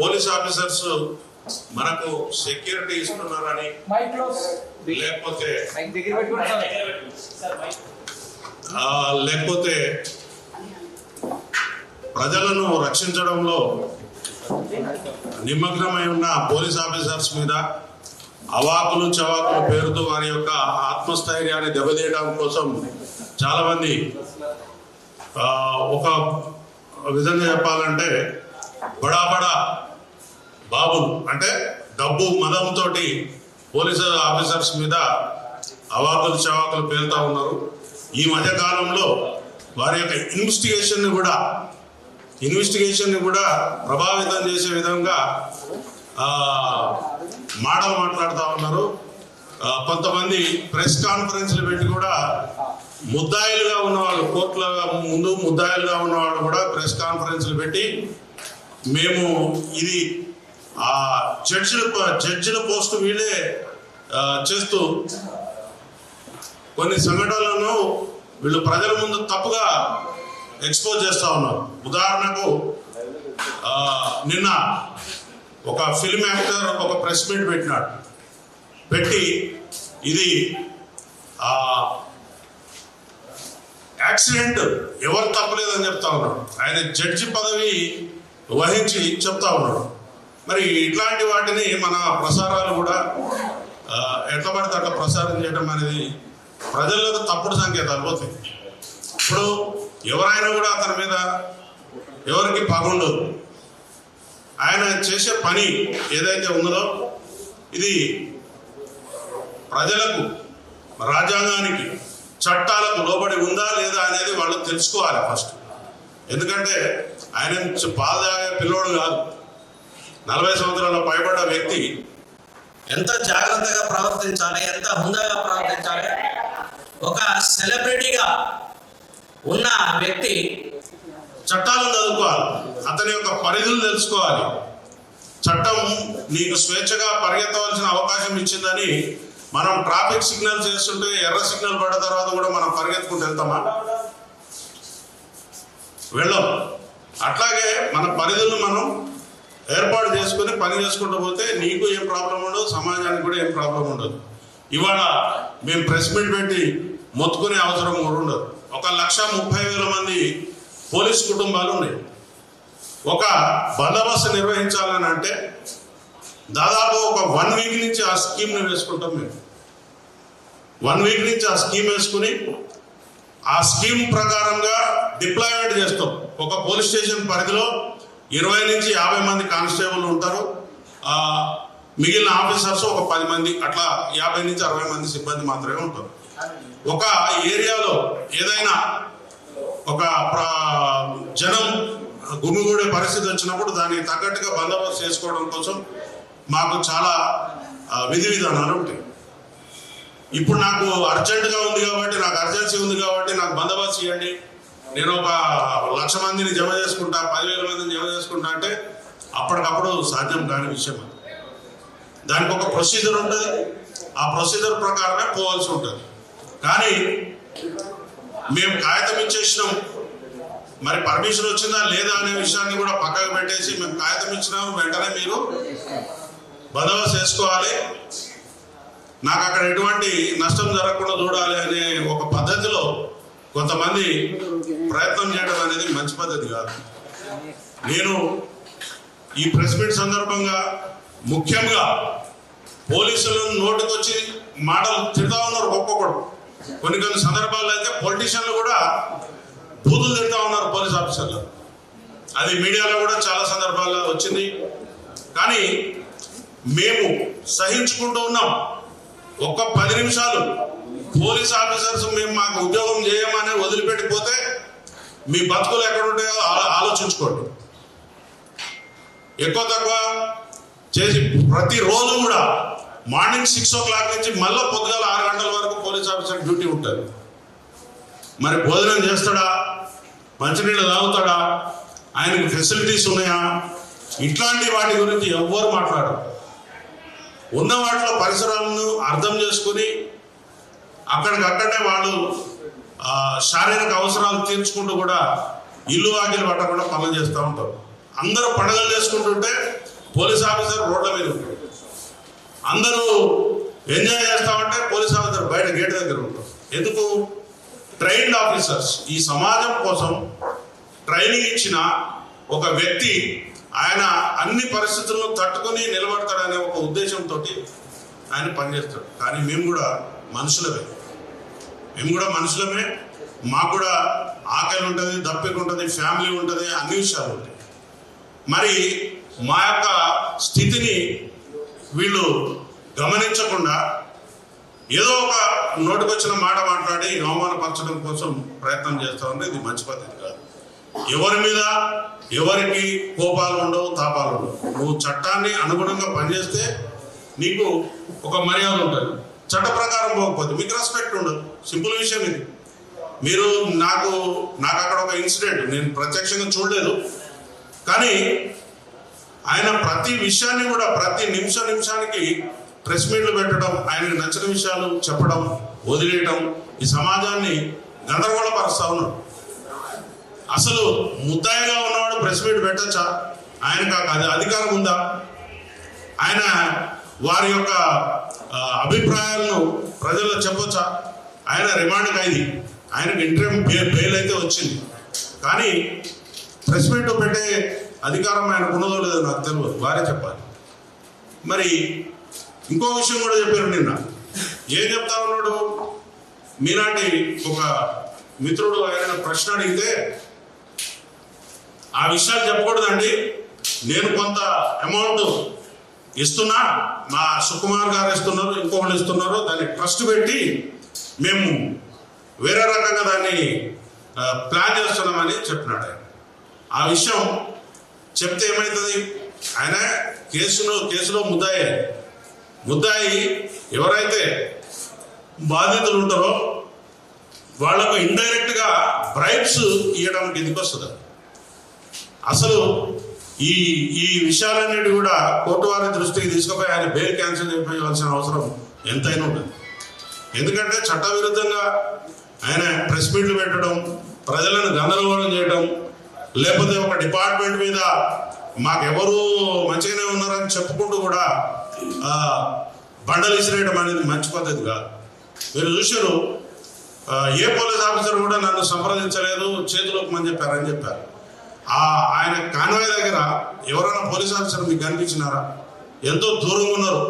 Police officers మనకు security ఇస్తున్నారని లేకపోతే ప్రజలను రక్షించడంలో నిమగ్నమై ఉన్న పోలీస్ ఆఫీసర్స్ మీద అవాకులు చవాకుల పేరుతో వారి యొక్క ఆత్మస్థైర్యాన్ని దెబ్బతీయడం కోసం చాలా మంది ఒక విధంగా చెప్పాలంటే బడా బాబులు అంటే డబ్బు మదంతో పోలీసు ఆఫీసర్స్ మీద అవాకులు చవాకులు పేలుతా ఉన్నారు. ఈ మధ్య కాలంలో వారి యొక్క ఇన్వెస్టిగేషన్ కూడా ప్రభావితం చేసే విధంగా మాటలు మాట్లాడుతూ ఉన్నారు. కొంతమంది ప్రెస్ కాన్ఫరెన్స్లు పెట్టి కూడా ముద్దాయిలుగా ఉన్నవాళ్ళు, కోర్టుల ముందు ముద్దాయిలుగా ఉన్నవాళ్ళు కూడా ప్రెస్ కాన్ఫరెన్స్లు పెట్టి మేము ఇది జడ్జిల పోస్టు వీళ్ళే చేస్తూ కొన్ని సంఘటనలను వీళ్ళు ప్రజల ముందు తప్పుగా ఎక్స్పోజ్ చేస్తూ ఉన్నారు. ఉదాహరణకు నిన్న ఒక ఫిల్మ్ యాక్టర్ ఒక ప్రెస్ మీట్ పెట్టి ఇది యాక్సిడెంట్ ఎవరు తప్పలేదని చెప్తా ఉన్నాడు. ఆయన జడ్జి పదవి వహించి చెప్తా ఉన్నాడు. మరి ఇట్లాంటి వాటిని మన ప్రసారాలు కూడా ఎట్లా పడితే అట్లా ప్రసారం చేయడం అనేది ప్రజలకు తప్పుడు సంకేతాలు పోతాయి. ఇప్పుడు ఎవరైనా కూడా అతని మీద ఎవరికి పగుండదు. ఆయన చేసే పని ఏదైతే ఉన్నదో ఇది ప్రజలకు, రాజ్యాంగానికి, చట్టాలకు లోబడి ఉందా లేదా అనేది వాళ్ళు తెలుసుకోవాలి ఫస్ట్. ఎందుకంటే ఆయన పాలు తాగే పిల్లోడు కాదు, 40 సంవత్సరాల పైబడ్డ వ్యక్తి. ఎంత జాగ్రత్తగా ప్రవర్తించాలి, ఎంత హుందాగా ప్రవర్తించాలి. ఒక సెలబ్రిటీగా ఉన్న వ్యక్తి చట్టాలను చదువుకోవాలి, అతని యొక్క పరిధులు తెలుసుకోవాలి. చట్టం నీకు స్వేచ్ఛగా పరిగెత్తవలసిన అవకాశం ఇచ్చిందని మనం ట్రాఫిక్ సిగ్నల్ చేస్తుంటే ఎర్ర సిగ్నల్ పడ్డ తర్వాత కూడా మనం పరిగెత్తుకుంటూ వెళ్తామా? వెళ్ళం. అట్లాగే మన పరిధులను మనం ఏర్పాటు చేసుకుని పని చేసుకుంటూ పోతే నీకు ఏం ప్రాబ్లం ఉండదు, సమాజానికి కూడా ఏం ప్రాబ్లం ఉండదు. ఇవాళ మేము ప్రెస్ మీట్ పెట్టి మొత్తుకునే అవసరం కూడా ఉండదు. 1,30,000 మంది పోలీస్ కుటుంబాలు ఉన్నాయి. ఒక బందోబస్తు నిర్వహించాలని అంటే దాదాపు ఒక 1 వీక్ నుంచి ఆ స్కీమ్ని వేసుకుంటాం. మేము 1 వీక్ నుంచి ఆ స్కీమ్ వేసుకుని ఆ స్కీమ్ ప్రకారంగా డిప్లాయ్మెంట్ చేస్తాం. ఒక పోలీస్ స్టేషన్ పరిధిలో 20 నుంచి 50 మంది కానిస్టేబుల్ ఉంటారు. మిగిలిన ఆఫీసర్స్ ఒక 10 మంది, అట్లా 50 నుంచి 60 మంది సిబ్బంది మాత్రమే ఉంటారు. ఒక ఏరియాలో ఏదైనా ఒక జనం గుమిగూడే పరిస్థితి వచ్చినప్పుడు దానికి తగ్గట్టుగా బందోబస్తు చేసుకోవడం కోసం మాకు చాలా విధి విధానాలు ఉంటాయి. ఇప్పుడు నాకు అర్జెంటుగా ఉంది కాబట్టి, నాకు అర్జెన్సీ ఉంది కాబట్టి నాకు బందోబస్తు ఇవ్వండి, నేను ఒక 1,00,000 మందిని జమ చేసుకుంటా, 10,000 మందిని జమ చేసుకుంటా అంటే అప్పటికప్పుడు సాధ్యం కాని విషయం. దానికి ఒక ప్రొసీజర్ ఉంటుంది. ఆ ప్రొసీజర్ ప్రకారమే పోవాల్సి ఉంటుంది. కానీ మేము కాగితం ఇచ్చేసినాం, మరి పర్మిషన్ వచ్చిందా లేదా అనే విషయాన్ని కూడా పక్కకు పెట్టేసి మేము కాగితం ఇచ్చినాము, వెంటనే మీరు బందోబస్తు చేసుకోవాలి, నాకు అక్కడ ఎటువంటి నష్టం జరగకుండా చూడాలి అనే ఒక పద్ధతిలో కొంతమంది ప్రయత్నం చేయడం అనేది మంచి పద్ధతి కాదు. నేను ఈ ప్రెస్ మీట్ సందర్భంగా ముఖ్యంగా పోలీసులను నోటికొచ్చి మాటలు తిడతా ఉన్నారు ఒక్కొక్కడు. కొన్ని సందర్భాల్లో అయితే పొలిటీషియన్లు కూడా బూతులు తిడతా ఉన్నారు పోలీస్ ఆఫీసర్లు. అది మీడియాలో కూడా చాలా సందర్భాల్లో వచ్చింది. కానీ మేము సహించుకుంటూ ఉన్నాం. ఒక్క 10 నిమిషాలు పోలీస్ ఆఫీసర్స్ మేము మాకు ఉద్యోగం చేయమని వదిలిపెట్టిపోతే మీ బతుకులు ఎక్కడ ఉంటాయో ఆలోచించుకోండి. ఎక్కువ తక్కువ చేసి ప్రతిరోజు కూడా మార్నింగ్ 6 o'clock నుంచి మళ్ళీ పొద్దుగాల 6 గంటల వరకు పోలీస్ ఆఫీసర్ డ్యూటీ ఉంటుంది. మరి భోజనం చేస్తాడా, మంచినీళ్ళు తాగుతాడా, ఆయనకు ఫెసిలిటీస్ ఉన్నాయా, ఇట్లాంటి వాటి గురించి ఎవ్వరు మాట్లాడరు. ఉన్న వాటిలో పరిసరాలను అర్థం చేసుకుని అక్కడికక్కడనే వాళ్ళు శారీరక అవసరాలు తీర్చుకుంటూ కూడా ఇల్లు వాకిలు పట్టకుండా పనులు చేస్తూ ఉంటారు. అందరూ పండుగలు చేసుకుంటుంటే పోలీస్ ఆఫీసర్ రోడ్ల మీద ఉంటాడు. అందరూ ఎంజాయ్ చేస్తామంటే పోలీస్ ఆఫీసర్ బయట గేట్ దగ్గర ఉంటారు. ఎందుకు? Trained officers. ఈ సమాజం కోసం ట్రైనింగ్ ఇచ్చిన ఒక వ్యక్తి ఆయన అన్ని పరిస్థితులను తట్టుకొని నిలబడతాడనే ఒక ఉద్దేశంతో ఆయన పనిచేస్తాడు. కానీ మేము కూడా మనుషులమే, మాకు కూడా ఆకలి ఉంటుంది, దప్పిక ఉంటుంది, ఫ్యామిలీ ఉంటుంది, అన్ని విషయాలు ఉంటాయి. మరి మా యొక్క స్థితిని వీళ్ళు గమనించకుండా ఏదో ఒక నోటికొచ్చిన మాట మాట్లాడి అవమానపరచడం కోసం ప్రయత్నం చేస్తా ఉంటే ఇది మంచి పద్ధతి కాదు. ఎవరి మీద ఎవరికి కోపాలు ఉండవు, తాపాలు ఉండవు. నువ్వు చట్టాన్ని అనుగుణంగా పనిచేస్తే నీకు ఒక మర్యాద ఉంటుంది. చట్ట ప్రకారం పోకపోతే మీకు రెస్పెక్ట్ ఉండదు. సింపుల్ విషయం ఇది. మీరు నాకు అక్కడ ఒక ఇన్సిడెంట్, నేను ప్రత్యక్షంగా చూడలేదు, కానీ ఆయన ప్రతి విషయాన్ని కూడా ప్రతి నిమిషానికి ప్రెస్ మీట్లు పెట్టడం, ఆయనకు నచ్చిన విషయాలు చెప్పడం, వదిలేయడం, ఈ సమాజాన్ని గందరగోళపరుస్తా ఉన్నాడు. అసలు ముద్దాయిగా ఉన్నవాడు ప్రెస్ మీట్ పెట్టచ్చా? ఆయనకు అది అధికారం ఉందా? ఆయన వారి యొక్క అభిప్రాయాలను ప్రజల్లో చెప్పొచ్చా? ఆయన రిమాండ్ ఖైదీ, ఆయనకు ఇంటర్మ్ బెయిల్ అయితే వచ్చింది, కానీ ప్రెస్ మీట్ పెట్టే అధికారం ఆయనకు ఉన్నదో లేదో నాకు తెలియదు, వారే చెప్పాలి. మరి ఇంకో విషయం కూడా చెప్పారు నిన్న. ఏం చెప్తా ఉన్నాడు? మీలాంటి ఒక మిత్రుడు ఆయన ప్రశ్న అడిగితే ఆ విషయాలు చెప్పకూడదండి, నేను కొంత అమౌంట్ ఇస్తున్నా, మా సుకుమార్ గారు ఇస్తున్నారు, ఇంకొకళ్ళు ఇస్తున్నారు, దాన్ని ట్రస్ట్ పెట్టి మేము వేరే రకంగా దాన్ని ప్లాన్ చేస్తున్నామని చెప్పినాడు ఆయన. ఆ విషయం చెప్తే ఏమవుతుంది? ఆయన కేసులో ముద్దాయి ఎవరైతే బాధితులు ఉంటారో వాళ్ళకు ఇండైరెక్ట్గా బ్రైబ్స్ ఇవ్వడానికి ఎందుకు వస్తుంది? అసలు ఈ విషయాలన్నిటి కూడా కోర్టు వారి దృష్టికి తీసుకుపోయి ఆయన బెయిల్ క్యాన్సిల్ చేయవలసిన అవసరం ఎంతైనా ఉంటుంది. ఎందుకంటే చట్టవిరుద్ధంగా ఆయన ప్రెస్ మీట్లు పెట్టడం, ప్రజలను గందరగోళం చేయడం, లేకపోతే ఒక డిపార్ట్మెంట్ మీద మాకెవరు మంచిగానే ఉన్నారని చెప్పుకుంటూ కూడా బండలు ఇసిరేయడం అనేది మంచి పద్ధతి కాదు. మీరు చూసారు, ఏ పోలీస్ ఆఫీసర్ కూడా నన్ను సంప్రదించలేదు, చేతులోకి చెప్పారని చెప్పారు. ఆయన కాన్వాయ్ దగ్గర ఎవరైనా పోలీస్ ఆఫీసర్ మీకు కనిపించినారా? ఎంతో దూరంగా ఉన్నారు,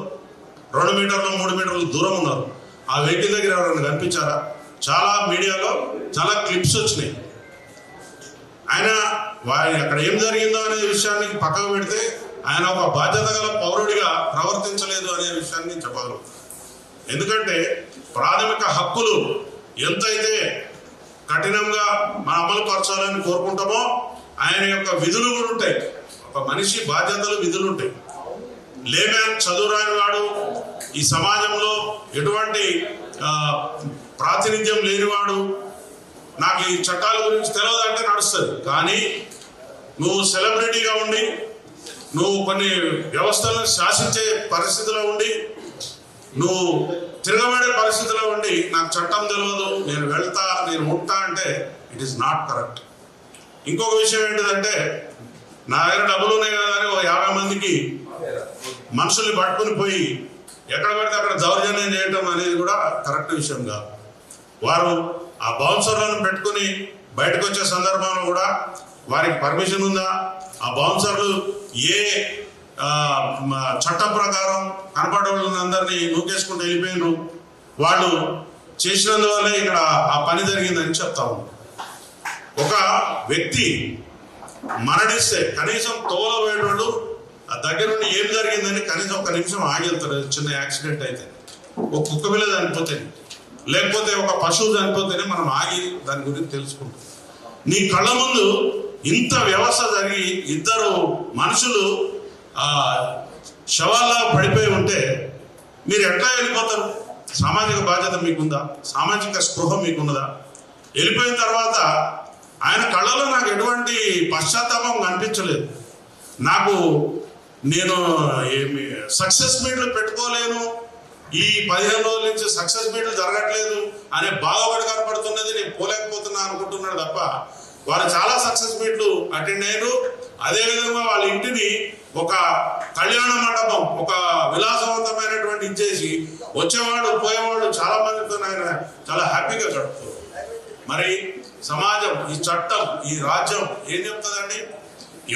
2 మీటర్లు 3 మీటర్లు దూరం ఉన్నారు. ఆ వెహికల్ దగ్గర ఎవరైనా కనిపించారా? చాలా మీడియాలో చాలా క్లిప్స్ వచ్చినాయి. ఆయన అక్కడ ఏం జరిగిందో అనే విషయాన్ని పక్కకు పెడితే ఆయన ఒక బాధ్యత గల పౌరుడిగా ప్రవర్తించలేదు అనే విషయాన్ని చెప్పగలం. ఎందుకంటే ప్రాథమిక హక్కులు ఎంతైతే కఠినంగా మనం అమలు పరచాలని కోరుకుంటామో ఆయన యొక్క విధులు కూడా ఉంటాయి. ఒక మనిషి బాధ్యతలు, విధులు ఉంటాయి. లేమ్యాన్ చదువురాని వాడు, ఈ సమాజంలో ఎటువంటి ప్రాతినిధ్యం లేనివాడు, నాకు ఈ చట్టాల గురించి తెలియదు అంటే నడుస్తుంది. కానీ నువ్వు సెలబ్రిటీగా ఉండి, నువ్వు కొన్ని వ్యవస్థలను శాసించే పరిస్థితిలో ఉండి, నువ్వు తిరగబడే పరిస్థితిలో ఉండి నాకు చట్టం తెలియదు, నేను వెళ్తా, నేను ఉంటా అంటే ఇట్ ఈస్ నాట్ కరెక్ట్. ఇంకొక విషయం ఏంటిదంటే, నా దగ్గర డబ్బులు ఉన్నాయి కదా అని 50 మందికి మనుషుల్ని పట్టుకుని పోయి ఎక్కడ పడితే అక్కడ దౌర్జన్యం చేయటం అనేది కూడా కరెక్ట్ విషయం కాదు. వారు ఆ బౌన్సర్లను పెట్టుకుని బయటకు వచ్చే సందర్భంలో కూడా వారికి పర్మిషన్ ఉందా? ఆ బౌన్సర్లు ఏ చట్టం ప్రకారం కనపడేవాళ్ళని అందరినీ నూకేసుకుంటూ వెళ్ళిపోయినారు. వాళ్ళు చేసినందువల్లే ఇక్కడ ఆ పని జరిగిందని చెప్తాము. ఒక వ్యక్తి మరణిస్తే కనీసం తోలబోయేటోళ్ళు ఆ దగ్గర నుండి ఏం జరిగిందని కనీసం 1 నిమిషం ఆగి వెళ్తారు. చిన్న యాక్సిడెంట్ అయితే, ఒక కుక్క పిల్ల చనిపోతే, లేకపోతే ఒక పశువు చనిపోతేనే మనం ఆగి దాని గురించి తెలుసుకుంటాం. నీ కళ్ళ ముందు ఇంత వ్యవస్థ జరిగి 2 మనుషులు శవాల్లా పడిపోయి ఉంటే మీరు ఎట్లా వెళ్ళిపోతారు? సామాజిక బాధ్యత మీకుందా? సామాజిక స్పృహ మీకున్నదా? వెళ్ళిపోయిన తర్వాత ఆయన కళ్ళలో నాకు ఎటువంటి పశ్చాత్తాపం కనిపించలేదు. నేను సక్సెస్ మీట్లు పెట్టుకోలేను, ఈ 15 రోజుల నుంచి సక్సెస్ మీట్లు జరగట్లేదు అనే బాధపడి కనపడుతున్నది, నేను పోలేకపోతున్నా అనుకుంటున్నాడు తప్ప వాళ్ళు చాలా సక్సెస్ మీట్లు అటెండ్ అయ్యారు. అదేవిధంగా వాళ్ళ ఇంటిని ఒక కళ్యాణ మండపం, ఒక విలాసవంతమైనటువంటి ఇచ్చేసి వచ్చేవాళ్ళు పోయేవాళ్ళు చాలా మందితో ఆయన చాలా హ్యాపీగా గడుపుతారు. మరి సమాజం, ఈ చట్టం, ఈ రాజ్యం ఏం చెప్తుందండి?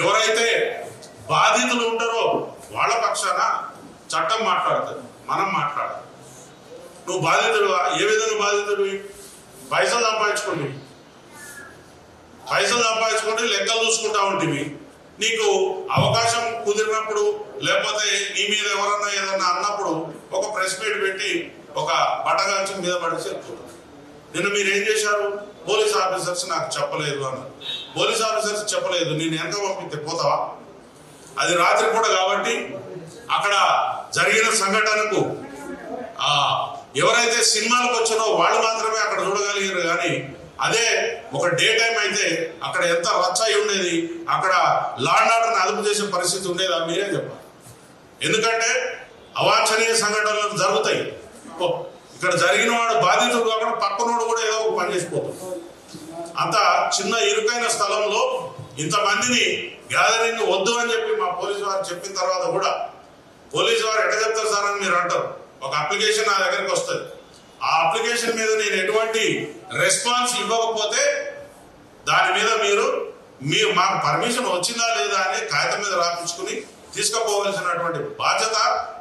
ఎవరైతే బాధితులు ఉంటారో వాళ్ళ పక్షాన చట్టం మాట్లాడుతుంది, మనం మాట్లాడాలి. నువ్వు బాధితుడు, ఏ విధంగా బాధితుడు? పైసలు సంపాదించుకుంటే లెక్కలు చూసుకుంటా ఉంటుంది. నీకు అవకాశం కుదిరినప్పుడు లేకపోతే నీ మీద ఎవరన్నా ఏదన్నా అన్నప్పుడు ఒక ప్రెస్ మీట్ పెట్టి ఒక బటగాంచి మీద పడితే నిన్న మీరు ఏం చేశారు? పోలీస్ ఆఫీసర్స్ నాకు చెప్పలేదు అన్నారు. పోలీస్ ఆఫీసర్స్ చెప్పలేదు, నేను వెనక పంపితే పోతావా? అది రాత్రి పూట కాబట్టి అక్కడ జరిగిన సంఘటనకు ఎవరైతే సినిమాలకు వచ్చారో వాళ్ళు మాత్రమే అక్కడ చూడగలిగారు. కానీ అదే ఒక డే టైం అయితే అక్కడ ఎంత రచ్చ అయి ఉండేది, అక్కడ లా అండ్ ఆర్డర్ని అదుపు చేసే పరిస్థితి ఉండేదా? మీరే చెప్పాలి. ఎందుకంటే అవాంఛనీయ సంఘటనలు జరుగుతాయి. ఇక్కడ జరిగిన వాడు బాధితుడు కాకుండా పక్కనోడు కూడా ఏదో ఒక పని చేసిపోతుంది. అంత చిన్న ఇరుకైన స్థలంలో ఇంతమందిని గ్యాదరింగ్ వద్దు అని చెప్పి మా పోలీసు వారు చెప్పిన తర్వాత కూడా పోలీసు వారు ఎట్లా చెప్తారు సార్ అని మీరు అంటారు. ఒక అప్లికేషన్ నా దగ్గరికి వస్తుంది, ఆ అప్లికేషన్ మీద నేను ఎటువంటి రెస్పాన్స్ ఇవ్వకపోతే దాని మీద మీరు మాకు పర్మిషన్ వచ్చిందా లేదా అని కాగితం మీద రాపించుకుని తీసుకుపోవలసినటువంటి బాధ్యత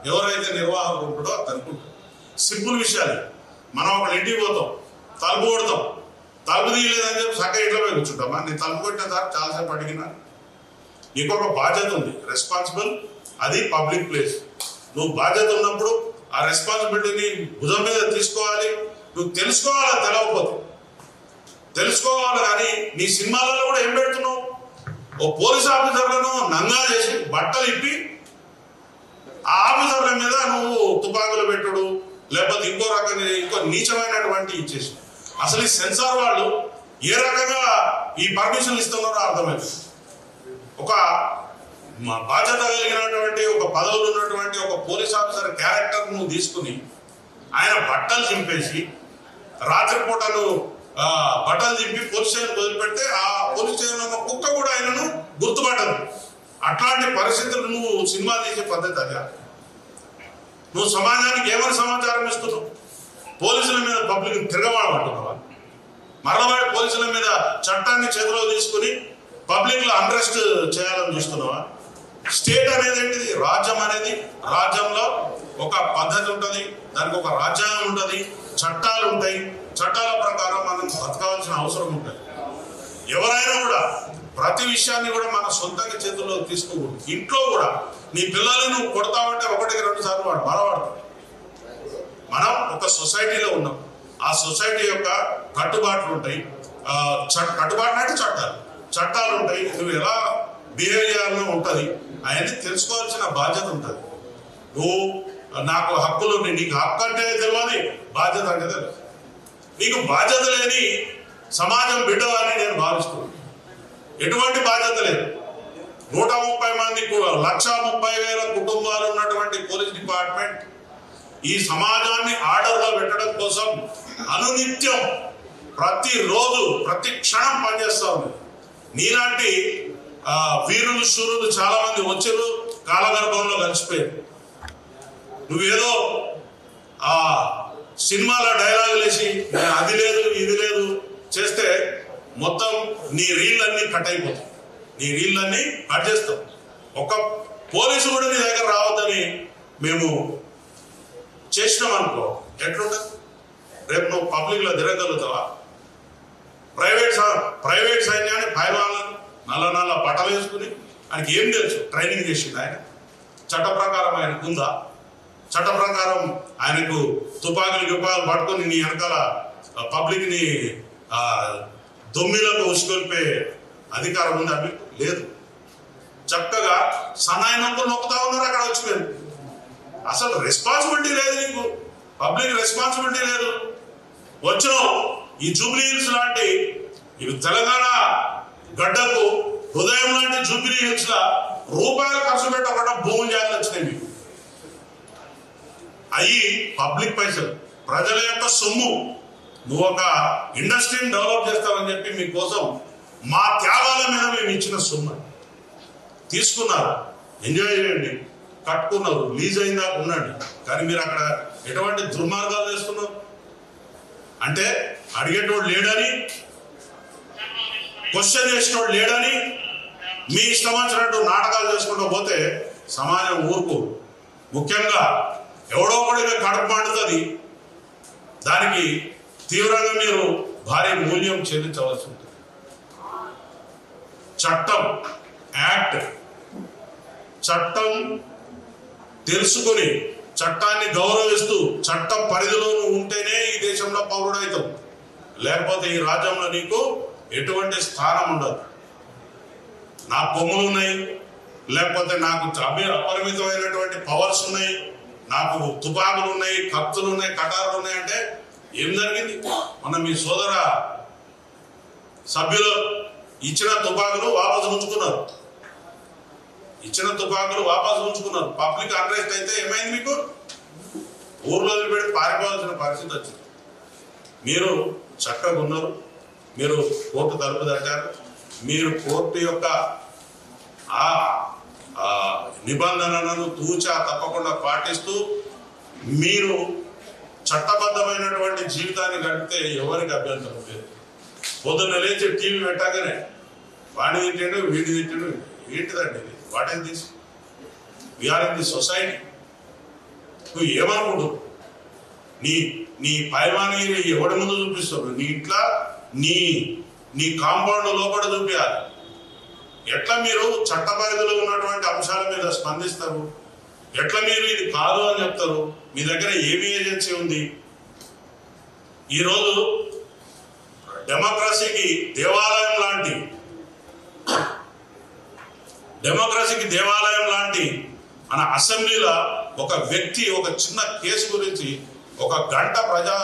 ఎవరైతే నిర్వాహకుడు ఉంటాడో అతనికి ఉంటుంది. సింపుల్ విషయాలు. మనం ఒక ఇంటికి పోతాం, తలుపు కొడతాం, తలుపు తీయలేదని చెప్పి చక్కగా ఇంట్లో పోయి కూర్చుంటామా? నేను తలుపు కొట్టిన సార్ చాలాసేపు అడిగినా. నీకు ఒక బాధ్యత ఉంది, రెస్పాన్సిబుల్. అది పబ్లిక్ ప్లేస్. నువ్వు బాధ్యత ఉన్నప్పుడు ఆ రెస్పాన్సిబిలిటీని భుజం మీద తీసుకోవాలి. నువ్వు తెలుసుకోవాలా, తెలవకపోతే తెలుసుకోవాలి. కానీ నీ సినిమాలలో కూడా ఏం పెడుతున్నావు? ఓ పోలీస్ ఆఫీసర్లను నంగా చేసి బట్టలు ఇప్పి ఆ ఆఫీసర్ల మీద నువ్వు తుపాకులు పెట్టుడు లేకపోతే ఇంకో రకంగా ఇంకో నీచమైనటువంటి ఇచ్చేసి అసలు ఈ సెన్సార్ వాళ్ళు ఏ రకంగా ఈ పర్మిషన్ ఇస్తున్నారో అర్థమైంది. ఒక బాధ్యత కలిగినటువంటి ఒక పదవులు ఉన్నటువంటి ఒక పోలీస్ ఆఫీసర్ క్యారెక్టర్ నువ్వు తీసుకుని ఆయన బట్టలు చింపేసి రాత్రిపూట నువ్వు బట్టలు చింపి పోలీస్ స్టేషన్ వదిలిపెడితే ఆ పోలీస్ స్టేషన్ ఉన్న కుక్క కూడా ఆయనను గుర్తుపట్టదు. అట్లాంటి పరిస్థితులు నువ్వు సినిమా తీసే పద్ధతి అదే. నువ్వు సమాజానికి ఏమైనా సమాచారం ఇస్తున్నావు? పోలీసుల మీద పబ్లిక్ తిరగబడమంటున్నావా? మరలవాడి పోలీసుల మీద చట్టాన్ని చేతిలో తీసుకుని పబ్లిక్ లో అన్రెస్ట్ చేయాలని చూస్తున్నావా? స్టేట్ అనేది ఏంటిది? రాజ్యం అనేది, రాజ్యంలో ఒక పద్ధతి ఉంటుంది, దానికి ఒక రాజ్యాంగం ఉంటుంది, చట్టాలు ఉంటాయి. చట్టాల ప్రకారం మనం బతకాల్సిన అవసరం ఉంటుంది. ఎవరైనా కూడా ప్రతి విషయాన్ని కూడా మన సొంతంగా చేతుల్లో తీసుకోకూడదు. ఇంట్లో కూడా నీ పిల్లల్ని నువ్వు కొడతావంటే 1-2 సార్లు వాడు బలపడతాడు. మనం ఒక సొసైటీలో ఉన్నాం. ఆ సొసైటీ యొక్క కట్టుబాట్లు ఉంటాయి. కట్టుబాట్లు అంటే చట్టాలు ఉంటాయి. నువ్వు ఎలా బిహేవ్ చేయాలని ఉంటుంది. అవన్నీ తెలుసుకోవాల్సిన బాధ్యత ఉంటుంది. నువ్వు నాకు హక్కులు, నీకు హక్కు అంటే తెలియదు, బాధ్యత అంటే తెలియదు. నీకు బాధ్యత లేని సమాజం బిడ్డవని నేను భావిస్తున్నాను. ఎటువంటి బాధ్యత లేదు. 130 మంది 1,30,000 కుటుంబాలు ఉన్నటువంటి పోలీస్ డిపార్ట్మెంట్ ఈ సమాజాన్ని ఆర్డర్లో పెట్టడం కోసం అనునిత్యం ప్రతిరోజు ప్రతి క్షణం పనిచేస్తా ఉంది. నీలాంటి వీరులు శూరులు చాలా మంది వచ్చారు, కాలగర్భంలో కలిసిపోయారు. నువ్వేదో సినిమాలో డైలాగులు వేసి అది లేదు ఇది లేదు చేస్తే మొత్తం నీ రీళ్ళన్నీ కట్ అయిపోతాయి. నీ రీళ్ళన్నీ కట్ చేస్తాం. ఒక పోలీసు కూడా నీ దగ్గర రావద్దని మేము చేసినాం అనుకో, ఎట్లుంటుంది? రేపు నువ్వు పబ్లిక్లో తిరగలుగుతావా? ప్రైవేట్ సైన్యాన్ని పైవాళ్ళను నల్ల బట్టలు వేసుకుని ఆయనకి ఏం తెలుసు? ట్రైనింగ్ చేసింది ఆయన. చట్ట ప్రకారం ఆయనకు ఉందా? చట్ట ప్రకారం ఆయనకు తుపాకులు పట్టుకొని నీ వెనకాల పబ్లిక్ని దొమ్మిలకు ఉసుకొల్పే అధికారం ఉందా? మీకు లేదు. చక్కగా సన్నాయినంపులు నొక్కుతా ఉన్నారు అక్కడ వచ్చిపోయింది. అసలు రెస్పాన్సిబిలిటీ లేదు నీకు, పబ్లిక్ రెస్పాన్సిబిలిటీ లేదు. వచ్చినావు ఈ జూబ్లీ హిల్స్ లాంటి ఇవి తెలంగాణ గడ్డకు హృదయం లాంటి జూబ్లీ హిల్స్ లా రూపాయలు ఖర్చు పెట్టకుండా భూములు జాగ్రత్త వచ్చినాయి మీకు. అవి పబ్లిక్ పైసలు, ప్రజల యొక్క సొమ్ము. నువ్వు ఒక ఇండస్ట్రీని డెవలప్ చేస్తావని చెప్పి మీకోసం మా త్యాగాల మీద మేము ఇచ్చిన సొమ్ము తీసుకున్నారు, ఎంజాయ్ చేయండి, కట్టుకున్నారు, రిలీజ్ అయిందా ఉండండి. కానీ మీరు అక్కడ ఎటువంటి దుర్మార్గాలు చేస్తున్నారు అంటే అడిగేటోడు లేడని, క్వశ్చన్ చేసేటోడు లేడని మీ ఇష్టం వచ్చినట్టు నాటకాలు చేసుకుంటూ పోతే సమాజం ఊరుకో. ముఖ్యంగా ఎవడో ఒకడిగా కడుపు మండుతుంది, దానికి తీవ్రంగా మీరు భారీ మూల్యం చెల్లించవలసి ఉంటుంది. చట్టం, యాక్ట్, చట్టం తెలుసుకుని చట్టాన్ని గౌరవిస్తూ చట్ట పరిధిలో ఉంటేనే ఈ దేశంలో పౌరుడవుతావు. లేకపోతే ఈ రాజ్యంలో నీకు ఎటువంటి స్థానం ఉండదు. నాకు కొమ్ములు ఉన్నాయి, లేకపోతే నాకు అపరిమితమైనటువంటి పవర్స్ ఉన్నాయి, నాకు తుపాకులు ఉన్నాయి, కత్తులు ఉన్నాయి, కటారులు ఉన్నాయి అంటే ఏం జరిగింది? మన మీ సోదర సభ్యులు ఇచ్చిన తుపాకులు వాపసు ఉంచుకున్నారు, పబ్లిక్ అన్రెస్ట్ అయితే ఏమైంది? మీకు ఊర్లో పెట్టి పారిపోవాల్సిన పరిస్థితి వచ్చింది. మీరు చక్కగా ఉన్నారు, మీరు కోర్టు తలుపు తట్టారు, మీరు కోర్టు యొక్క ఆ నిబంధనలను తూచా తప్పకుండా పాటిస్తూ మీరు చట్టబద్ధమైనటువంటి జీవితాన్ని గడిపితే ఎవరికి అభ్యంతరం లేదు. పొద్దున్న లేచి టీవీ పెట్టగానే వాడిని తింటాడు, వీడిని తింటాడు, ఏంటిదండి ఇది? What is this? We are in the society. నువ్వు ఏమనుకుంటు? నీ పైమాని ఎవడి ముందు చూపిస్తావు? నీ ఇంట్లో నీ కాంపౌండ్ లోపల చూపించాలి. ఎట్లా మీరు చట్ట పరిధిలో ఉన్నటువంటి అంశాల మీద స్పందిస్తారు? ఎట్లా మీరు ఇది కాదు అని చెప్తారు? మీ దగ్గర ఏమి ఏజెన్సీ ఉంది? ఈరోజు డెమోక్రసీకి దేవాలయం లాంటి మన అసెంబ్లీలో ఒక వ్యక్తి ఒక చిన్న కేసు గురించి 1 గంట ప్రజా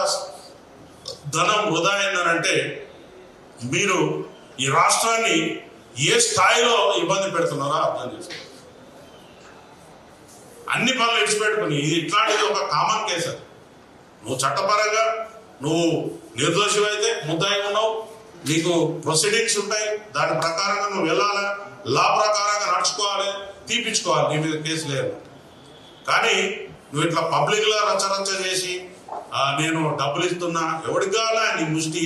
ధనం వృధా అయిందనంటే మీరు ఈ రాష్ట్రాన్ని ఏ స్థాయిలో ఇబ్బంది పెడుతున్నారో అర్థం చేసుకోండి. అన్ని పనులు విడిచిపెట్టుకుని ఇది ఇట్లాంటిది ఒక కామన్ కేసు. అది నువ్వు చట్టపరంగా నువ్వు నిర్దోషి అయితే ముద్దాయి ఉన్నావు, నీకు ప్రొసీడింగ్స్ ఉంటాయి, దాని ప్రకారంగా నువ్వు వెళ్ళాలి, లా ప్రకారంగా నడుచుకోవాలి, తీపించుకోవాలి, నీ మీద కేసు లేదు. కానీ నువ్వు ఇట్లా పబ్లిక్లో రచ్చరచ్చ చేసి నేను డబ్బులు ఇస్తున్నా, ఎవడికి కావాలా నీ ముష్టి?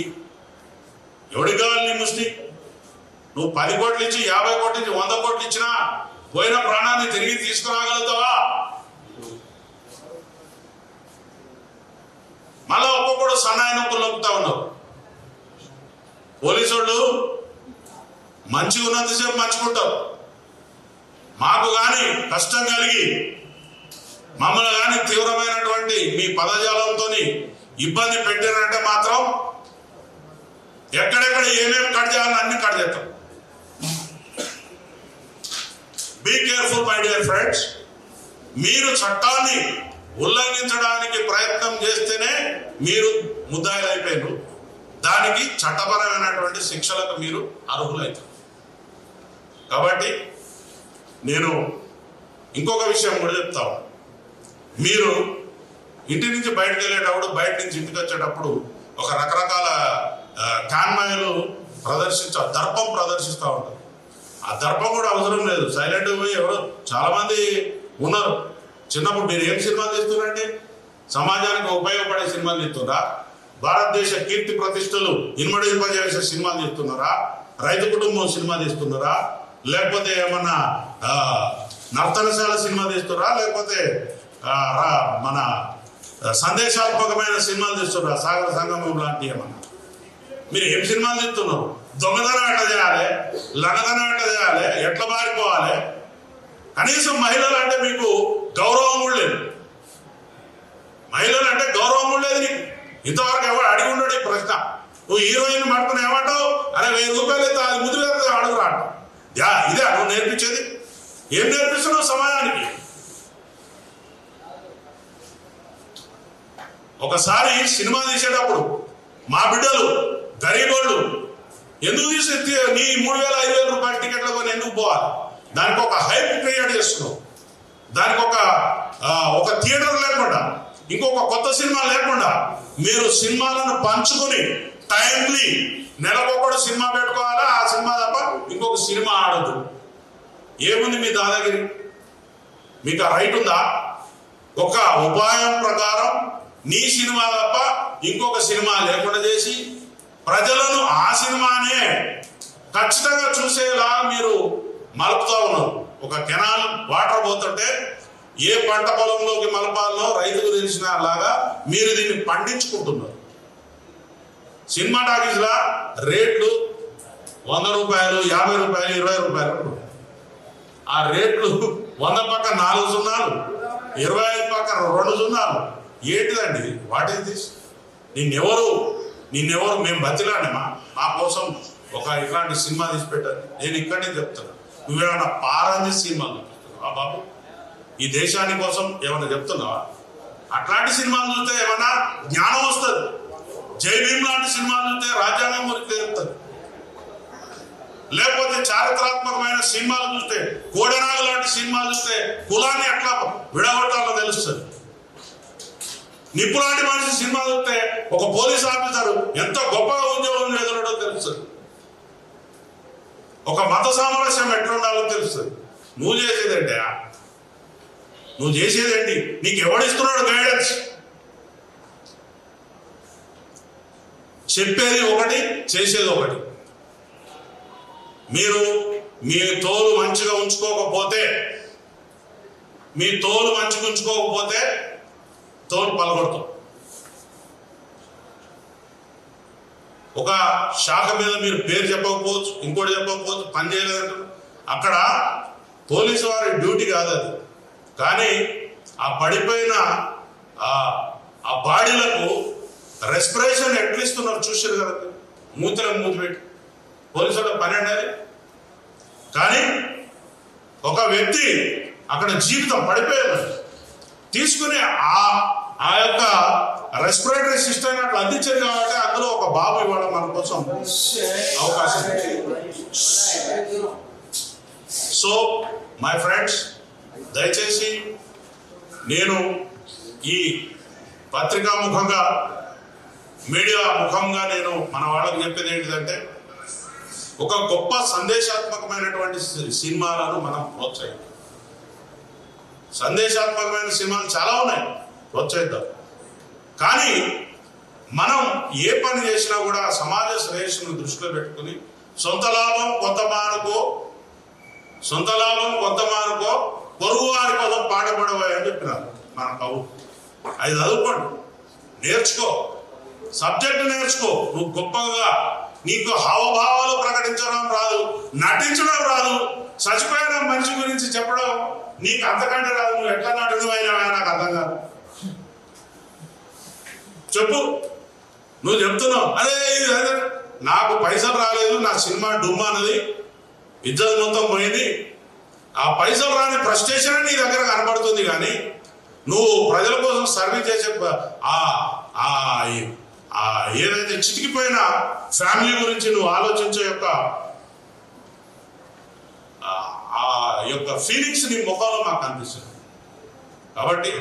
నువ్వు 10 కోట్లు ఇచ్చి 50 కోట్లు ఇచ్చి 100 కోట్లు ఇచ్చినా పోయిన ప్రాణాన్ని తిరిగి తీసుకురాగలుగుతావా? మళ్ళా ఒక్కొక్కడు సన్నాయి నొప్పులు నొక్కుతా ఉన్నారు. పోలీసు వాళ్ళు మంచిగా ఉన్నంతసేపు మంచుకుంటారు. మాకు కానీ కష్టం కలిగి మమ్మల్ని కానీ తీవ్రమైనటువంటి మీ పదజాలంతో ఇబ్బంది పెట్టారంటే మాత్రం ఎక్కడెక్కడ ఏమేమి కట్ చేయాలని అన్ని కట్ చేస్తాం. Be careful my dear friends. మీరు చట్టాన్ని ఉల్లంఘించడానికి ప్రయత్నం చేస్తేనే మీరు ముద్దాయిలు అయిపోయారు. దానికి చట్టపరమైనటువంటి శిక్షలకు మీరు అర్హులవుతారు. కాబట్టి నేను ఇంకొక విషయం కూడా చెప్తాను. మీరు ఇంటి నుంచి బయటకు వెళ్ళేటప్పుడు, బయట నుంచి ఇంటికి వచ్చేటప్పుడు ఒక రకరకాల కాన్మాయలు దర్పం ప్రదర్శిస్తూ ఉంటారు. ఆ దర్పం కూడా అవసరం లేదు, సైలెంట్ పోయి ఎవరు చాలా మంది ఉన్నారు. చిన్నప్పుడు మీరు ఏం సినిమాలు తీస్తున్నారండి? సమాజానికి ఉపయోగపడే సినిమాలు తీస్తున్నారా? భారతదేశ కీర్తి ప్రతిష్టలు ఇన్మడింపజేసే సినిమాలు తీస్తున్నారా? రైతు కుటుంబం సినిమా తీస్తున్నారా? లేకపోతే ఏమన్నా నర్తనశాల సినిమా తీస్తున్నారా? లేకపోతే మన సందేశాత్మకమైన సినిమాలు తీస్తున్నారా? సాగర సంగమం లాంటి ఏమన్నా? మీరు ఏం సినిమాలు తీస్తున్నారు? దొంగతనం ఎట్లా చేయాలి, లంగతనం ఎట్లా చేయాలి, ఎట్లా మారిపోవాలి? కనీసం మహిళలు అంటే మీకు గౌరవం కూడా లేదు. మహిళలు అంటే గౌరవం కూడా లేదు నీకు. ఇంతవరకు ఎవరు అడిగి ఉండడు ఈ ప్రశ్న. నువ్వు హీరోయిన్ పట్టుకుని ఏమంటావు? అరే 1000 రూపాయలు అయితే అది ముద్దు వేస్తే అడుగురా. ఇదే నువ్వు నేర్పించేది? ఏం నేర్పిస్తున్నావు సమాజానికి? ఒకసారి సినిమా తీసేటప్పుడు మా బిడ్డలు గరీబోళ్ళు ఎందుకు తీసి నీ 3000-5000 రూపాయల టికెట్ల కొని ఎందుకు పోవాలి? దానికి ఒక హైప్ క్రియేట్ చేస్తున్నావు. దానికి ఒక థియేటర్ లేకుండా, ఇంకొక కొత్త సినిమా లేకుండా మీరు సినిమాలను పంచుకొని టైమ్లీ నెలకొకడు సినిమా పెట్టుకోవాలా, ఆ సినిమా తప్ప ఇంకొక సినిమా ఆడదు. ఏముంది మీ దాదాగిరి? మీకు ఆ రైట్ ఉందా? ఒక ఉపాయం ప్రకారం నీ సినిమా తప్ప ఇంకొక సినిమా లేకుండా చేసి ప్రజలను ఆ సినిమానే ఖచ్చితంగా చూసేలా మీరు మలుపుతా ఉన్నారు. ఒక కెనాల్ వాటర్ పోతుంటే ఏ పంట పొలంలోకి మలపాలనో రైతుకు తెలిసిన లాగా మీరు దీన్ని పండించుకుంటున్నారు. సినిమా టాకీస్లా రేట్లు 100 రూపాయలు, 50 రూపాయలు, 20 రూపాయలు. ఆ రేట్లు 100 పక్క 4 సున్నాలు, 25 పక్క 2 సున్నాలు. ఏంటిదండి? What is this? నిన్నెవరు మేము బతిలాడమా మా కోసం ఒక ఇట్లాంటి సినిమా తీసి పెట్టారు? నేను ఇక్కడే చెప్తాను, నువ్వేమన్నా పారంజి సినిమాలు చూస్తున్నావా బాబు? ఈ దేశాని కోసం ఏమన్నా చెప్తున్నావా? అట్లాంటి సినిమాలు చూస్తే ఏమన్నా జ్ఞానం వస్తుంది. జై భీమ్ లాంటి సినిమాలు చూస్తే రాజ్యాంగం గురించి తెలుస్తుంది. లేకపోతే చారిత్రాత్మకమైన సినిమాలు చూస్తే, కోడెనాగు లాంటి సినిమాలు చూస్తే కులాన్ని ఎట్లా విడగొట్టాలో తెలుస్తుంది. నిప్పులాంటి మనిషి సినిమా చూస్తే ఒక పోలీస్ ఆఫీసర్ ఎంత గొప్పగా ఉద్యోగం ఎదురడో తెలుస్తుంది. ఒక మత సామరస్యం ఎట్లుండాలో తెలుస్తుంది. నువ్వు చేసేదేంటి? నీకు ఎవడిస్తున్నాడు గైడెన్స్? చెప్పేది ఒకటి, చేసేది ఒకటి. మీరు మీ తోలు మంచిగా ఉంచుకోకపోతే తోలు పలగొడతాం. ఒక శాఖ మీద మీరు పేరు చెప్పకపోవచ్చు, ఇంకోటి చెప్పకపోవచ్చు, పని చేయలేదంటారు. అక్కడ పోలీసు వారి డ్యూటీ కాదు అది. కానీ ఆ పడిపోయిన ఆ బాడీలకు రెస్పిరేషన్ ఎట్లా ఇస్తున్నారు చూసారు కదా. మూతి పెట్టి పోలీసు వాళ్ళ పని అండి అది. కానీ ఒక వ్యక్తి అక్కడ జీవితం పడిపోయేది తీసుకుని ఆ యొక్క రెస్పిరేటరీ సిస్టమ్ అట్లా అందించారు కాబట్టి అందులో ఒక బాబు ఇవ్వడం మన కోసం అవకాశం. సో మై ఫ్రెండ్స్, దయచేసి నేను ఈ పత్రికా ముఖంగా, మీడియా ముఖంగా నేను మన వాళ్ళకి చెప్పేది ఏంటిదంటే, ఒక గొప్ప సందేశాత్మకమైనటువంటి సినిమాలను మనం ప్రోత్సహిద్దాం. సందేశాత్మకమైన సినిమాలు చాలా ఉన్నాయి, ప్రోత్సహిద్దాం. కానీ మనం ఏ పని చేసినా కూడా సమాజ శ్రేయస్సును దృష్టిలో పెట్టుకుని సొంత లాభం కొంత మానుకో పొరుగు వారి కోసం పాటుపడబోయే అని చెప్పినారు మన కవులు. అది చదువుకోండి, నేర్చుకో, సబ్జెక్ట్ నేర్చుకో. నువ్వు గొప్పగా నీకు హావభావాలు ప్రకటించడం రాదు, నటించడం రాదు, చచ్చిపోయిన మనిషి గురించి చెప్పడం నీకు అంతకంటే రాదు. నువ్వు ఎట్లా నటుడివైనా నాకు అర్థం కాదు. చెప్పు. నువ్వు చెప్తున్నావు అదే నాకు పైసలు రాలేదు, నా సినిమా డుమ్మా అన్నది, ఇజ్జత్ మొత్తం పోయింది. ఆ పైసలు రాని ఫ్రస్ట్రేషన్ నీ దగ్గర కనబడుతుంది. కానీ నువ్వు ప్రజల కోసం సర్వీస్ చేసే ఏదైతే చితికిపోయిన ఫ్యామిలీ గురించి నువ్వు ఆలోచించే యొక్క ఫీలింగ్స్ నీ ముఖంలో మాకు అనిపిస్తుంది. కాబట్టి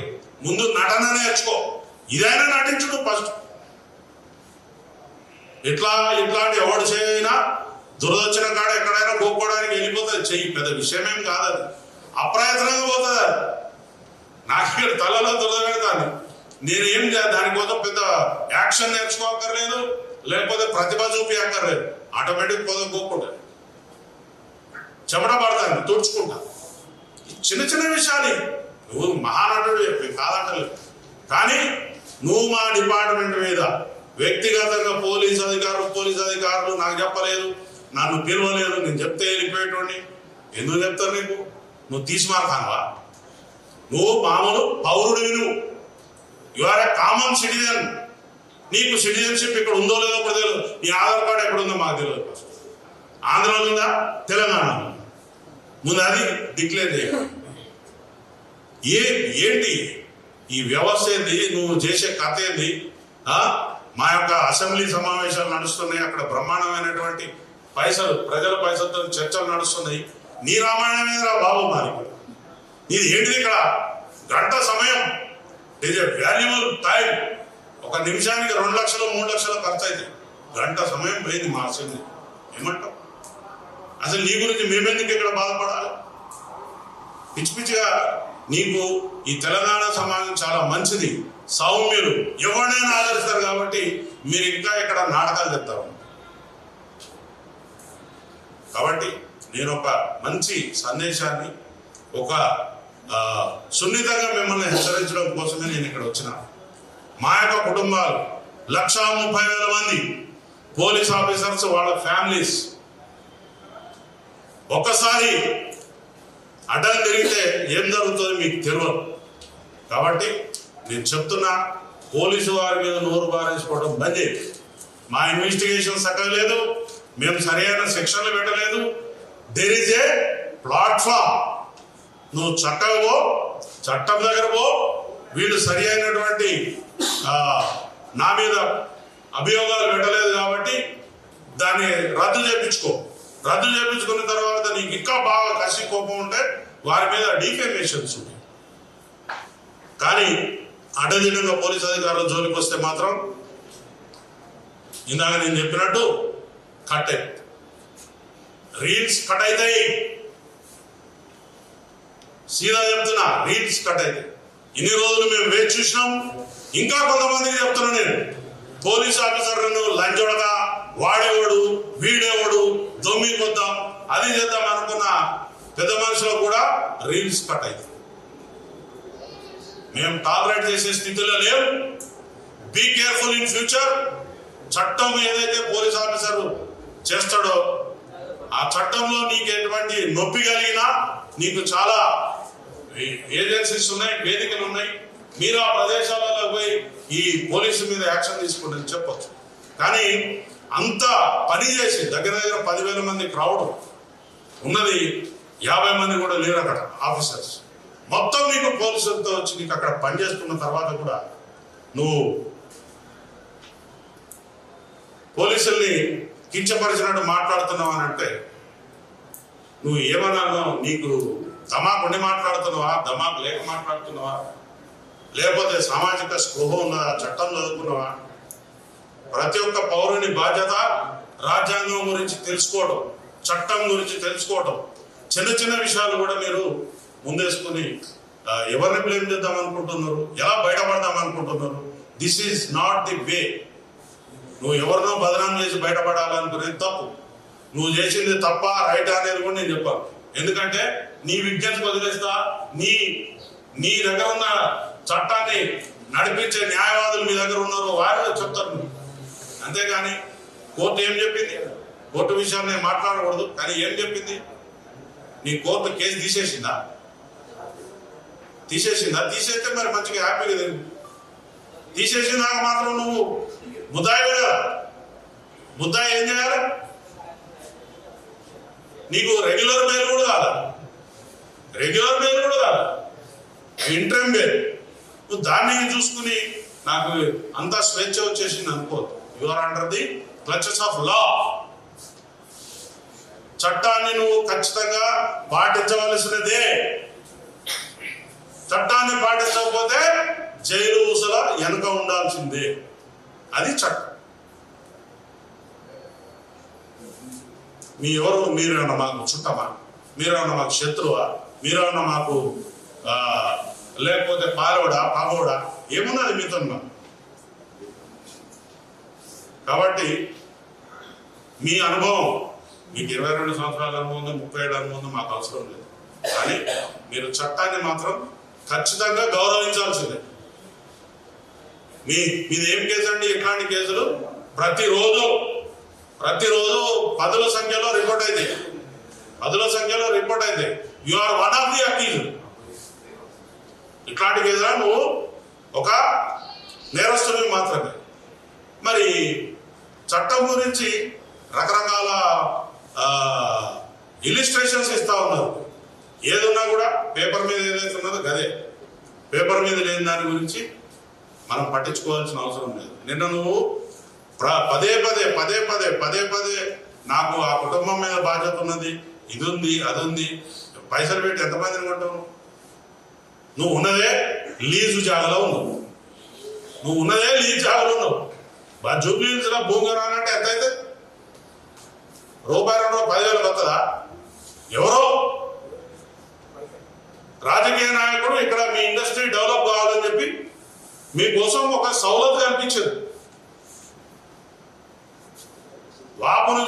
ముందు నటన నేర్చుకో. ఇదైనా నటించుకో ఫస్ట్. ఇట్లాంటి ఎవడు చేయైనా దురదొచ్చిన కాడ ఎక్కడైనా గోక్కోవడానికి వెళ్ళిపోతుంది. చెయ్యి, పెద్ద విషయమేం కాదు అది. అప్రయత్నంగా పోతుంది అది. నాకు ఇక్కడ తలలో దురదపెడతాను. నేనేం దానికోసం పెద్ద యాక్షన్ నేర్చుకోక్కర్లేదు, లేకపోతే ప్రతిభ చూపి అక్కర్లేదు. ఆటోమేటిక్ పోదాం గోక్కుంటా, చెమట పడతాను, తుడుచుకుంటా. చిన్న చిన్న విషయాలు. నువ్వు మహానటుడు కాదంటలేదు. కానీ నువ్వు మా డిపార్ట్మెంట్ మీద వ్యక్తిగతంగా పోలీస్ అధికారులు నాకు చెప్పలేదు, నన్ను పిలవలేదు, నేను చెప్తే వెళ్ళిపోయేటోడిని. ఎందుకు చెప్తారు నీకు? నువ్వు తీసిమారతానువా? నువ్వు మామూలు పౌరుడివి. నువ్వు you are a common citizen. నీకు సిటిజన్షిప్ ఇక్కడ ఉందో లేదో కూడా తెలియదు. నీ ఆధార్ కార్డు ఎక్కడ ఉందో మాకు తెలియదు. ఆంధ్రలో ఉందా, తెలంగాణలో ముందు అది డిక్లేర్ చేయాలి. ఏంటి ఈ వ్యవస్థ ఏంది? నువ్వు చేసే కథ ఏంది? మా యొక్క అసెంబ్లీ సమావేశాలు నడుస్తున్నాయి, అక్కడ బ్రహ్మాండమైనటువంటి ప్రజల పైసలతో చర్చలు నడుస్తున్నాయి. నీ రామాయణం ఏదిరా బాబు? మరి నీది ఏంటిది? ఇక్కడ గంట సమయం, it is a valuable time. ఒక నిమిషానికి 2 లక్షలు 3 లక్షలు ఖర్చు అవుతాయి. గంట సమయం పోయింది మా అసెంబ్లీ. ఏమంటాం? అసలు నీ గురించి మేమెందుకు ఇక్కడ బాధపడాలి? పిచ్చి పిచ్చిగా నీకు ఈ తెలంగాణ సమాజం చాలా మంచిది, సౌమ్యులు, ఎవరినైనా ఆదరిస్తారు కాబట్టి మీరు ఇంకా ఇక్కడ నాటకాలు చెప్తారు. కాబట్టి నేను ఒక మంచి సందేశాన్ని, ఒక సున్నితంగా మిమ్మల్ని హెచ్చరించడం కోసమే నేను ఇక్కడ వచ్చిన. మా యొక్క కుటుంబాలు 1,30,000 మంది పోలీస్ ఆఫీసర్స్, వాళ్ళ ఫ్యామిలీస్ ఒక్కసారి అడ్డం తిరిగితే ఏం జరుగుతుందో మీకు తెలియదు. కాబట్టి నేను చెప్తున్నా, పోలీసు వారి మీద నోరు బారేసుకోవడం బంద్ చేయండి. మా ఇన్వెస్టిగేషన్ సక్కలేదు, మేము సరైన శిక్షణలు పెట్టలేదు. There is a platform. నువ్వు చక్కగా పో, చట్టం దగ్గర పో. వీళ్ళు సరి అయినటువంటి నా మీద అభియోగాలు పెట్టలేదు కాబట్టి దాన్ని రద్దు చేయించుకో. రద్దు చేయించుకున్న తర్వాత నీకు ఇంకా బాగా కసి కోపం ఉంటే వారి మీద డిఫేమేషన్స్ ఉంటాయి. కానీ అడ్డదిడ్డంగా పోలీస్ అధికారుల జోలికి వస్తే మాత్రం ఇందాక నేను చెప్పినట్టు కట్ అయి రీల్స్ కట్ అవుతాయి. సీదా చెప్తున్నా, రీల్స్ కట్ అవుతాయి. ఇన్ని రోజులు మేము వేచి చూసినాం. ఇంకా కొంతమందికి చెప్తున్నా నేను, పోలీస్ ఆఫీసర్లను లంచోడగా వాడేవాడు, వీడేవాడు, దొమ్మికొద్దాం, అది చేద్దాం అనుకున్న పెద్ద మనుషులకు కూడా రీల్స్ కట్ అవుతాయి. మేము టాలరేట్ చేసే స్థితిలో లేవు. Be careful in future. చట్టం ఏదైతే పోలీస్ ఆఫీసర్ చేస్తాడో ఆ చట్టంలో నీకు ఎటువంటి నొప్పి కలిగినా, నీకు చాలా ఏజెన్సీస్ ఉన్నాయి, వేదికలు ఉన్నాయి, మీరు ఆ ప్రదేశాలలో పోయి ఈ పోలీసు మీద యాక్షన్ తీసుకుంటే చెప్పచ్చు. కానీ అంత పని చేసి దగ్గర 10,000 మంది క్రౌడ్ ఉన్నది, 50 మంది కూడా లేరు అక్కడ ఆఫీసర్స్. మొత్తం నీకు పోలీసులతో వచ్చి నీకు అక్కడ పనిచేస్తున్న తర్వాత కూడా నువ్వు పోలీసుల్ని కించపరిచినట్టు మాట్లాడుతున్నావు అని అంటే నువ్వు ఏమన్నా, నీకు దమాకు ఉండి మాట్లాడుతున్నావా, దమాకు లేక మాట్లాడుతున్నావా, లేకపోతే సామాజిక స్పృహ ఉన్నదా, చట్టం చదువుకున్నావా? ప్రతి ఒక్క పౌరుని బాధ్యత రాజ్యాంగం గురించి తెలుసుకోవడం, చట్టం గురించి తెలుసుకోవడం. చిన్న చిన్న విషయాలు కూడా మీరు ముందేసుకుని ఎవరిని బ్లేమ్ చేద్దాం అనుకుంటున్నారు, ఎలా బయటపడదాం అనుకుంటున్నారు? This is not the way. నువ్వు ఎవరినో బదనాం చేసి బయటపడాలనుకునేది తప్పు. నువ్వు చేసింది తప్ప రైట్ అనేది కూడా నేను చెప్పాను. ఎందుకంటే నీ విజ్ఞతకు వదిలేస్తా, నీ దగ్గర ఉన్న చట్టాన్ని నడిపించే న్యాయవాదులు మీ దగ్గర ఉన్నారు, వారు చెప్తారు. అంతేగాని కోర్టు ఏం చెప్పింది, కోర్టు విషయాన్ని నేను మాట్లాడకూడదు. కానీ ఏం చెప్పింది? నీ కోర్టు కేసు తీసేసిందా? తీసేస్తే మరి మంచిగా హ్యాపీగా తెలియదు. తీసేసినాక మాత్రం నువ్వు ముద్దాయి కదా, ముద్దాయి ఏం చేయాలి? నీకు రెగ్యులర్ బెయిల్ కూడా కాదు, ఇంటర్మ్ బెయిల్. నువ్వు దాన్ని చూసుకుని నాకు అంతా స్వేచ్ఛ వచ్చేసింది అనుకోవద్దు. You are under the clutches of law. చట్టాన్ని నువ్వు ఖచ్చితంగా పాటించవలసినదే. చట్టాన్ని పాటించకపోతే జైలు ఊసల వెనుక ఉండాల్సిందే. అది చట్టం. మీరేమన్నా మాకు చుట్టమా? మీరేమన్నా మాకు శత్రువా? మీరేమన్నా మాకు లేకపోతే పాలోడా, పగోడా? ఏమున్నది మీతో? కాబట్టి మీ అనుభవం, మీకు 22 సంవత్సరాల అనుభవం ఉంది, 37 అనుభవం ఉంది, మాకు అవసరం లేదు. కానీ మీరు చట్టాన్ని మాత్రం ఖచ్చితంగా గౌరవించాల్సిందే. మీది ఏం కేసు అండి? ఇట్లాంటి కేసులు ప్రతిరోజు 10ల సంఖ్యలో రిపోర్ట్ అయితే you are one of the accused. ఇట్లాంటి కేసులా నువ్వు ఒక నేరస్తుడివి మాత్రమే. మరి చట్టం గురించి రకరకాల ఇలిస్ట్రేషన్స్ ఇస్తా ఉన్నారు. ఏదున్నా కూడా పేపర్ మీద ఏదైతే ఉన్నదో గదే. పేపర్ మీద లేని దాని గురించి మనం పట్టించుకోవాల్సిన అవసరం లేదు. నిన్న నువ్వు పదే పదే నాకు ఆ కుటుంబం మీద బాధ్యత ఉన్నది, ఇది ఉంది, అది ఉంది, పైసలు పెట్టి ఎంతమందిని కొంటావు? నువ్వు ఉన్నదే లీజు జాగలో ఉన్నావు. జూబ్లీహిల్స్ లో భూమి కొనాలంటే ఎంత అయితే రూపాయి 10,000 వస్తుందా? ఎవరో రాజకీయ నాయకుడు ఇక్కడ మీ ఇండస్ట్రీ డెవలప్ కావాలని చెప్పి మీకోసం ఒక సౌలత్ కల్పించదు. వాపును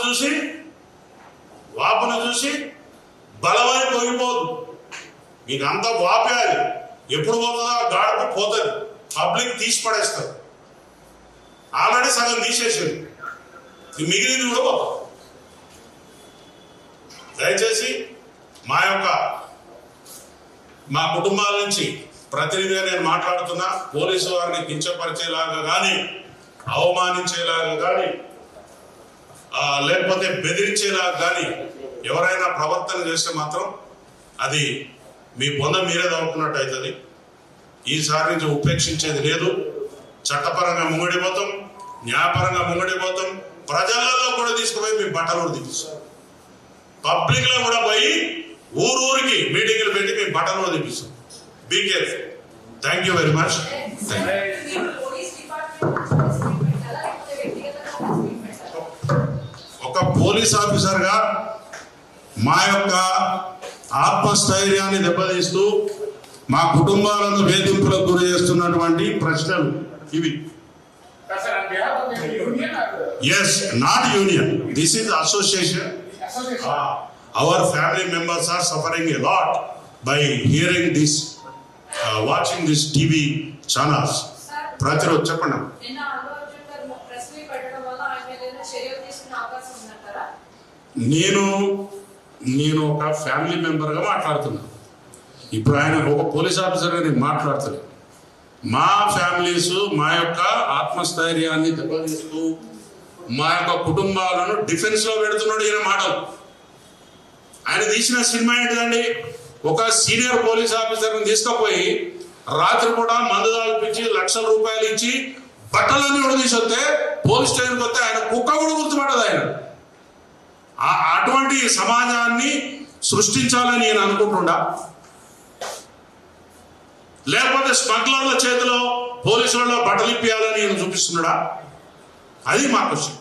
చూసి బలమని పోయిపోదు. మీకు అంత వాపేయాలి. ఎప్పుడు పోతుందో ఆ గాడకు పోతుంది. పబ్లిక్ తీసి పడేస్తారు. ఆల్రెడీ సగం తీసేసారు, మిగిలింది కూడా పోతుంది. దయచేసి మా కుటుంబాల నుంచి ప్రతినిధిగా నేను మాట్లాడుతున్నా. పోలీసు వారిని కించపరిచేలాగా కానీ, అవమానించేలాగా కానీ, లేకపోతే బెదిరించేలాగా కానీ ఎవరైనా ప్రవర్తన చేస్తే మాత్రం అది మీ పొంద మీరే తవ్వుకున్నట్టు అవుతుంది. ఈసారి నుంచి ఉపేక్షించేది లేదు. చట్టపరంగా ముంగడిపోతాం, న్యాయపరంగా ముంగడిపోతాం. ప్రజలలో కూడా తీసుకుపోయి మీ బట్టలు కూడా తీపిస్తాం. పబ్లిక్ లో కూడా పోయి ఊరికి మీటింగ్లు పెట్టి మీ బట్టలు కూడా తీపిస్తాం. Be careful. Thank you very much. ఒక పోలీస్ ఆఫీసర్ గా మా యొక్క ఆత్మస్థైర్యాన్ని దెబ్బతీస్తూ మా కుటుంబాలను వేధింపులకు గురి చేస్తున్నటువంటి ప్రశ్నలు ఇవి. Yes, not union, this is association. Our family members are suffering a lot by hearing this, watching this TV channels. ప్రతిరోజు చెప్పండి. నేను ఒక ఫ్యామిలీ మెంబర్గా మాట్లాడుతున్నా. ఇప్పుడు ఆయన ఒక పోలీస్ ఆఫీసర్గా నేను మాట్లాడుతున్నాను. మా ఫ్యామిలీస్ మా యొక్క ఆత్మస్థైర్యాన్ని దెబ్బతీస్తూ మా యొక్క కుటుంబాలను డిఫెన్స్ లో పెడుతున్నాడు ఈయన మాటలు. ఆయన తీసిన సినిమా ఏంటిదండి? ఒక సీనియర్ పోలీస్ ఆఫీసర్ని తీసుకుపోయి రాత్రి కూడా మందు దాల్పించి లక్షల రూపాయలు ఇచ్చి బట్టలన్నీ కూడా తీసుకొస్తే పోలీస్ స్టేషన్కి వస్తే ఆయన కుక్క కూడా గుర్తుపట్టదు. ఆయన అటువంటి సమాజాన్ని సృష్టించాలని నేను అనుకుంటున్నా. లేకపోతే స్మగ్లర్ల చేతిలో పోలీసులలో బట్టలు ఇప్పియాలని నేను చూపిస్తున్నాడా? అది మా క్వశ్చన్.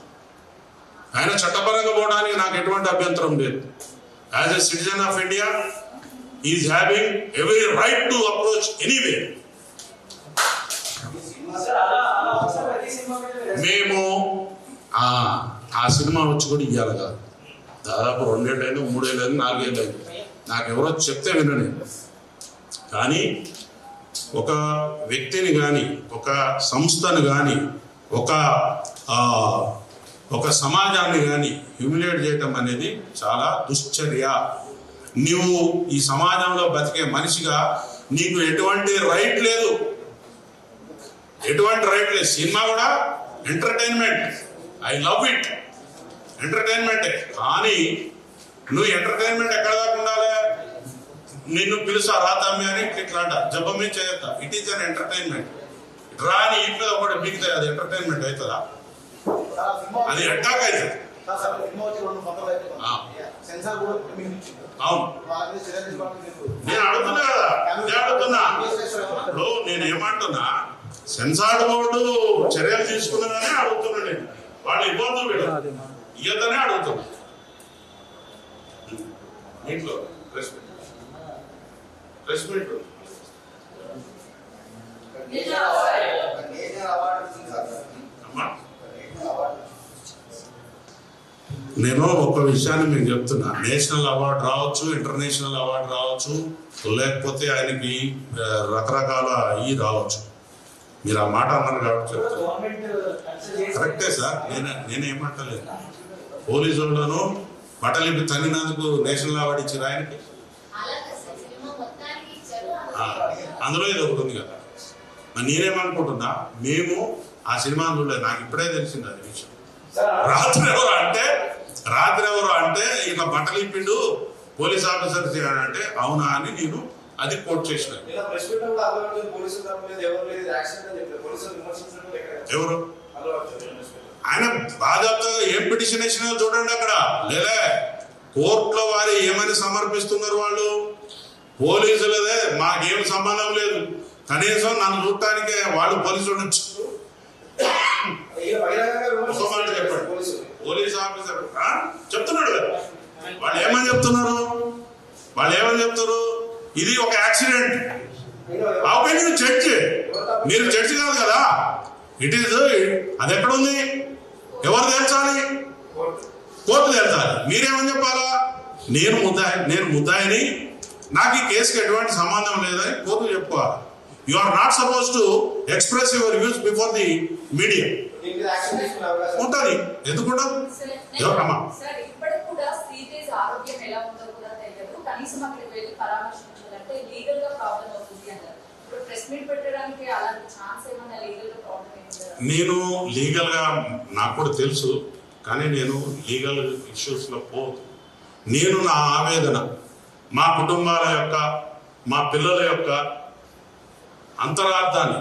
ఆయన చట్టపరంగా పోవడానికి నాకు ఎటువంటి అభ్యంతరం లేదు. As a citizen of India is having every right to approach anyway. మేము ఆ సినిమా వచ్చి కూడా ఇవ్వాలి కాదు, దాదాపు 2 ఏళ్ళైనా 3 ఏళ్ళైనా 4 ఏళ్ళైనా నాకు ఎవరో చెప్తే వినని. కానీ ఒక వ్యక్తిని కానీ, ఒక సంస్థను కానీ, ఒక సమాజాన్ని కానీ హ్యూమిలేట్ చేయటం అనేది చాలా దుశ్చర్య. నువ్వు ఈ సమాజంలో బతికే మనిషిగా నీకు ఎటువంటి రైట్ లేదు. సినిమా కూడా ఎంటర్టైన్మెంట్, ఐ లవ్ ఇట్, ఎంటర్టైన్మెంటే. కానీ నువ్వు ఎంటర్టైన్మెంట్ ఎక్కడ దాకా ఉండాలి? నిన్ను పిలుసా రాతమ్మి అని ఇట్లా అంట, జబ్బమ్మి చేయొద్దా. It is an entertainment. రాని ఇంట్లో ఒకటి మిగితే అది ఎంటర్టైన్మెంట్ అవుతుందా? అది అటాక్ అవుతుంది. అవును, నేను అడుగుతున్నా ఇప్పుడు నేను ఏమంటున్నా, సెన్సార్ బోర్డు చర్యలు తీసుకున్నదనే అడుగుతున్నా. నేను వాళ్ళు ఇబ్బందులు ఇయ్యద్దనే అడుగుతున్నా. ఇంట్లో ప్రెస్ మీట్ నేను ఒక విషయాన్ని మీకు చెప్తున్నా. నేషనల్ అవార్డు రావచ్చు, ఇంటర్నేషనల్ అవార్డు రావచ్చు, లేకపోతే ఆయనకి రకరకాల రావచ్చు. మీరు ఆ మాట అన్నారు కాబట్టి చెప్తాను. కరెక్టే సార్, నేనేమంటలేదు. పోలీసు వాళ్ళను బట్టలిపి తన్నినందుకు నేషనల్ అవార్డు ఇచ్చారు ఆయనకి. అందులో ఇది ఒకటి ఉంది కదా. నేనేమనుకుంటున్నా, మేము ఆ సినిమా చూడలేదు, నాకు ఇప్పుడే తెలిసింది అది విషయం. రాత్రి ఎవరు అంటే ఇట్లా బట్టలు ఇప్పిండు పోలీస్ ఆఫీసర్ అంటే అవునా అని నేను అది కోట్ చేసిన. ఎవరు ఆయన బాధ్యతగా ఏం పిటిషన్ వేసినా చూడండి అక్కడ. లేదా కోర్టులో వారు ఏమని సమర్పిస్తున్నారు వాళ్ళు? పోలీసులదే మాకేం సంబంధం లేదు, కనీసం నన్ను చూడటానికే వాళ్ళు పోలీసులు బహిరంగంగా ఒక మాట విమర్శిస్తారు చెప్పండి. పోలీసులు. పోలీస్ ఆఫీసర్ చెప్తున్నాడు కదా, వాళ్ళు ఏమని చెప్తున్నారు, వాళ్ళు ఏమని చెప్తారు, ఇది ఒక accident. How can you judge? మీరు జడ్జి కాదు కదా, ఇట్ ఈస్, అది ఎక్కడుంది, ఎవరు తేల్చాలి, కోర్టు తేల్చాలి. మీరేమని చెప్పాలా, నేను ముద్దాయిని, నాకు ఈ కేసుకి ఎటువంటి సంబంధం లేదని కోర్టు చెప్పుకోవాలి. You are not suppose to express your views before the media. దీని మీద యాక్షన్ తీసుకునే అవకాశం ఉంటుంది, ఎందుకుంటాం. ఎవరమ్మా సార్ ఇప్పటికి కూడా శ్రీతేజ్ ఆరోగ్యం ఎలా ఉందో కూడా తెలియదు. కనీసం అక్కడికి వెళ్ళి పరామర్శించాలంటే లీగల్ గా ప్రాబ్లం అవుతుంది అన్నారు. ఇప్పుడు ప్రెస్ మీట్ పెట్టడానికి అలాంటి ఛాన్స్ ఏమన్నా లీగల్ గా ప్రాబ్లం ఏంటి? నేను లీగల్గా నాకు కూడా తెలుసు, కానీ నేను లీగల్ ఇష్యూస్లో పోదు. నేను నా ఆవేదన, మా కుటుంబాల యొక్క, మా పిల్లల యొక్క అంతరార్థాన్ని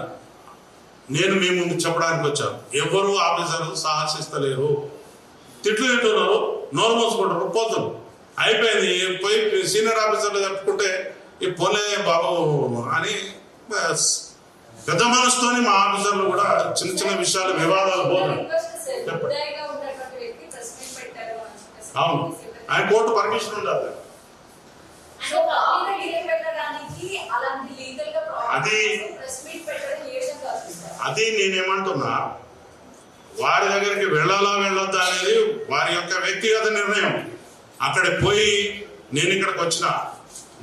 నేను మీ ముందు చెప్పడానికి వచ్చాను. ఎవరు ఆఫీసర్లు సాహసిస్తలేరు, తిట్లు తింటున్నారు, నోరు మోసుకుంటారు, పోతారు, అయిపోయింది. పోయి సీనియర్ ఆఫీసర్లు చెప్పుకుంటే ఈ పోలే బాబు అని పెద్ద మనసుతోని మా ఆఫీసర్లు కూడా చిన్న చిన్న విషయాలు వివాదాలు పోతారు. అవును, ఆయన కోర్టు పర్మిషన్ ఉండాలి. అది నేనేమంటున్నా, వారి దగ్గరికి వెళ్ళాలా వెళ్ళొద్దా అనేది వారి యొక్క వ్యక్తిగత నిర్ణయం. అక్కడికి పోయి నేను ఇక్కడికి వచ్చిన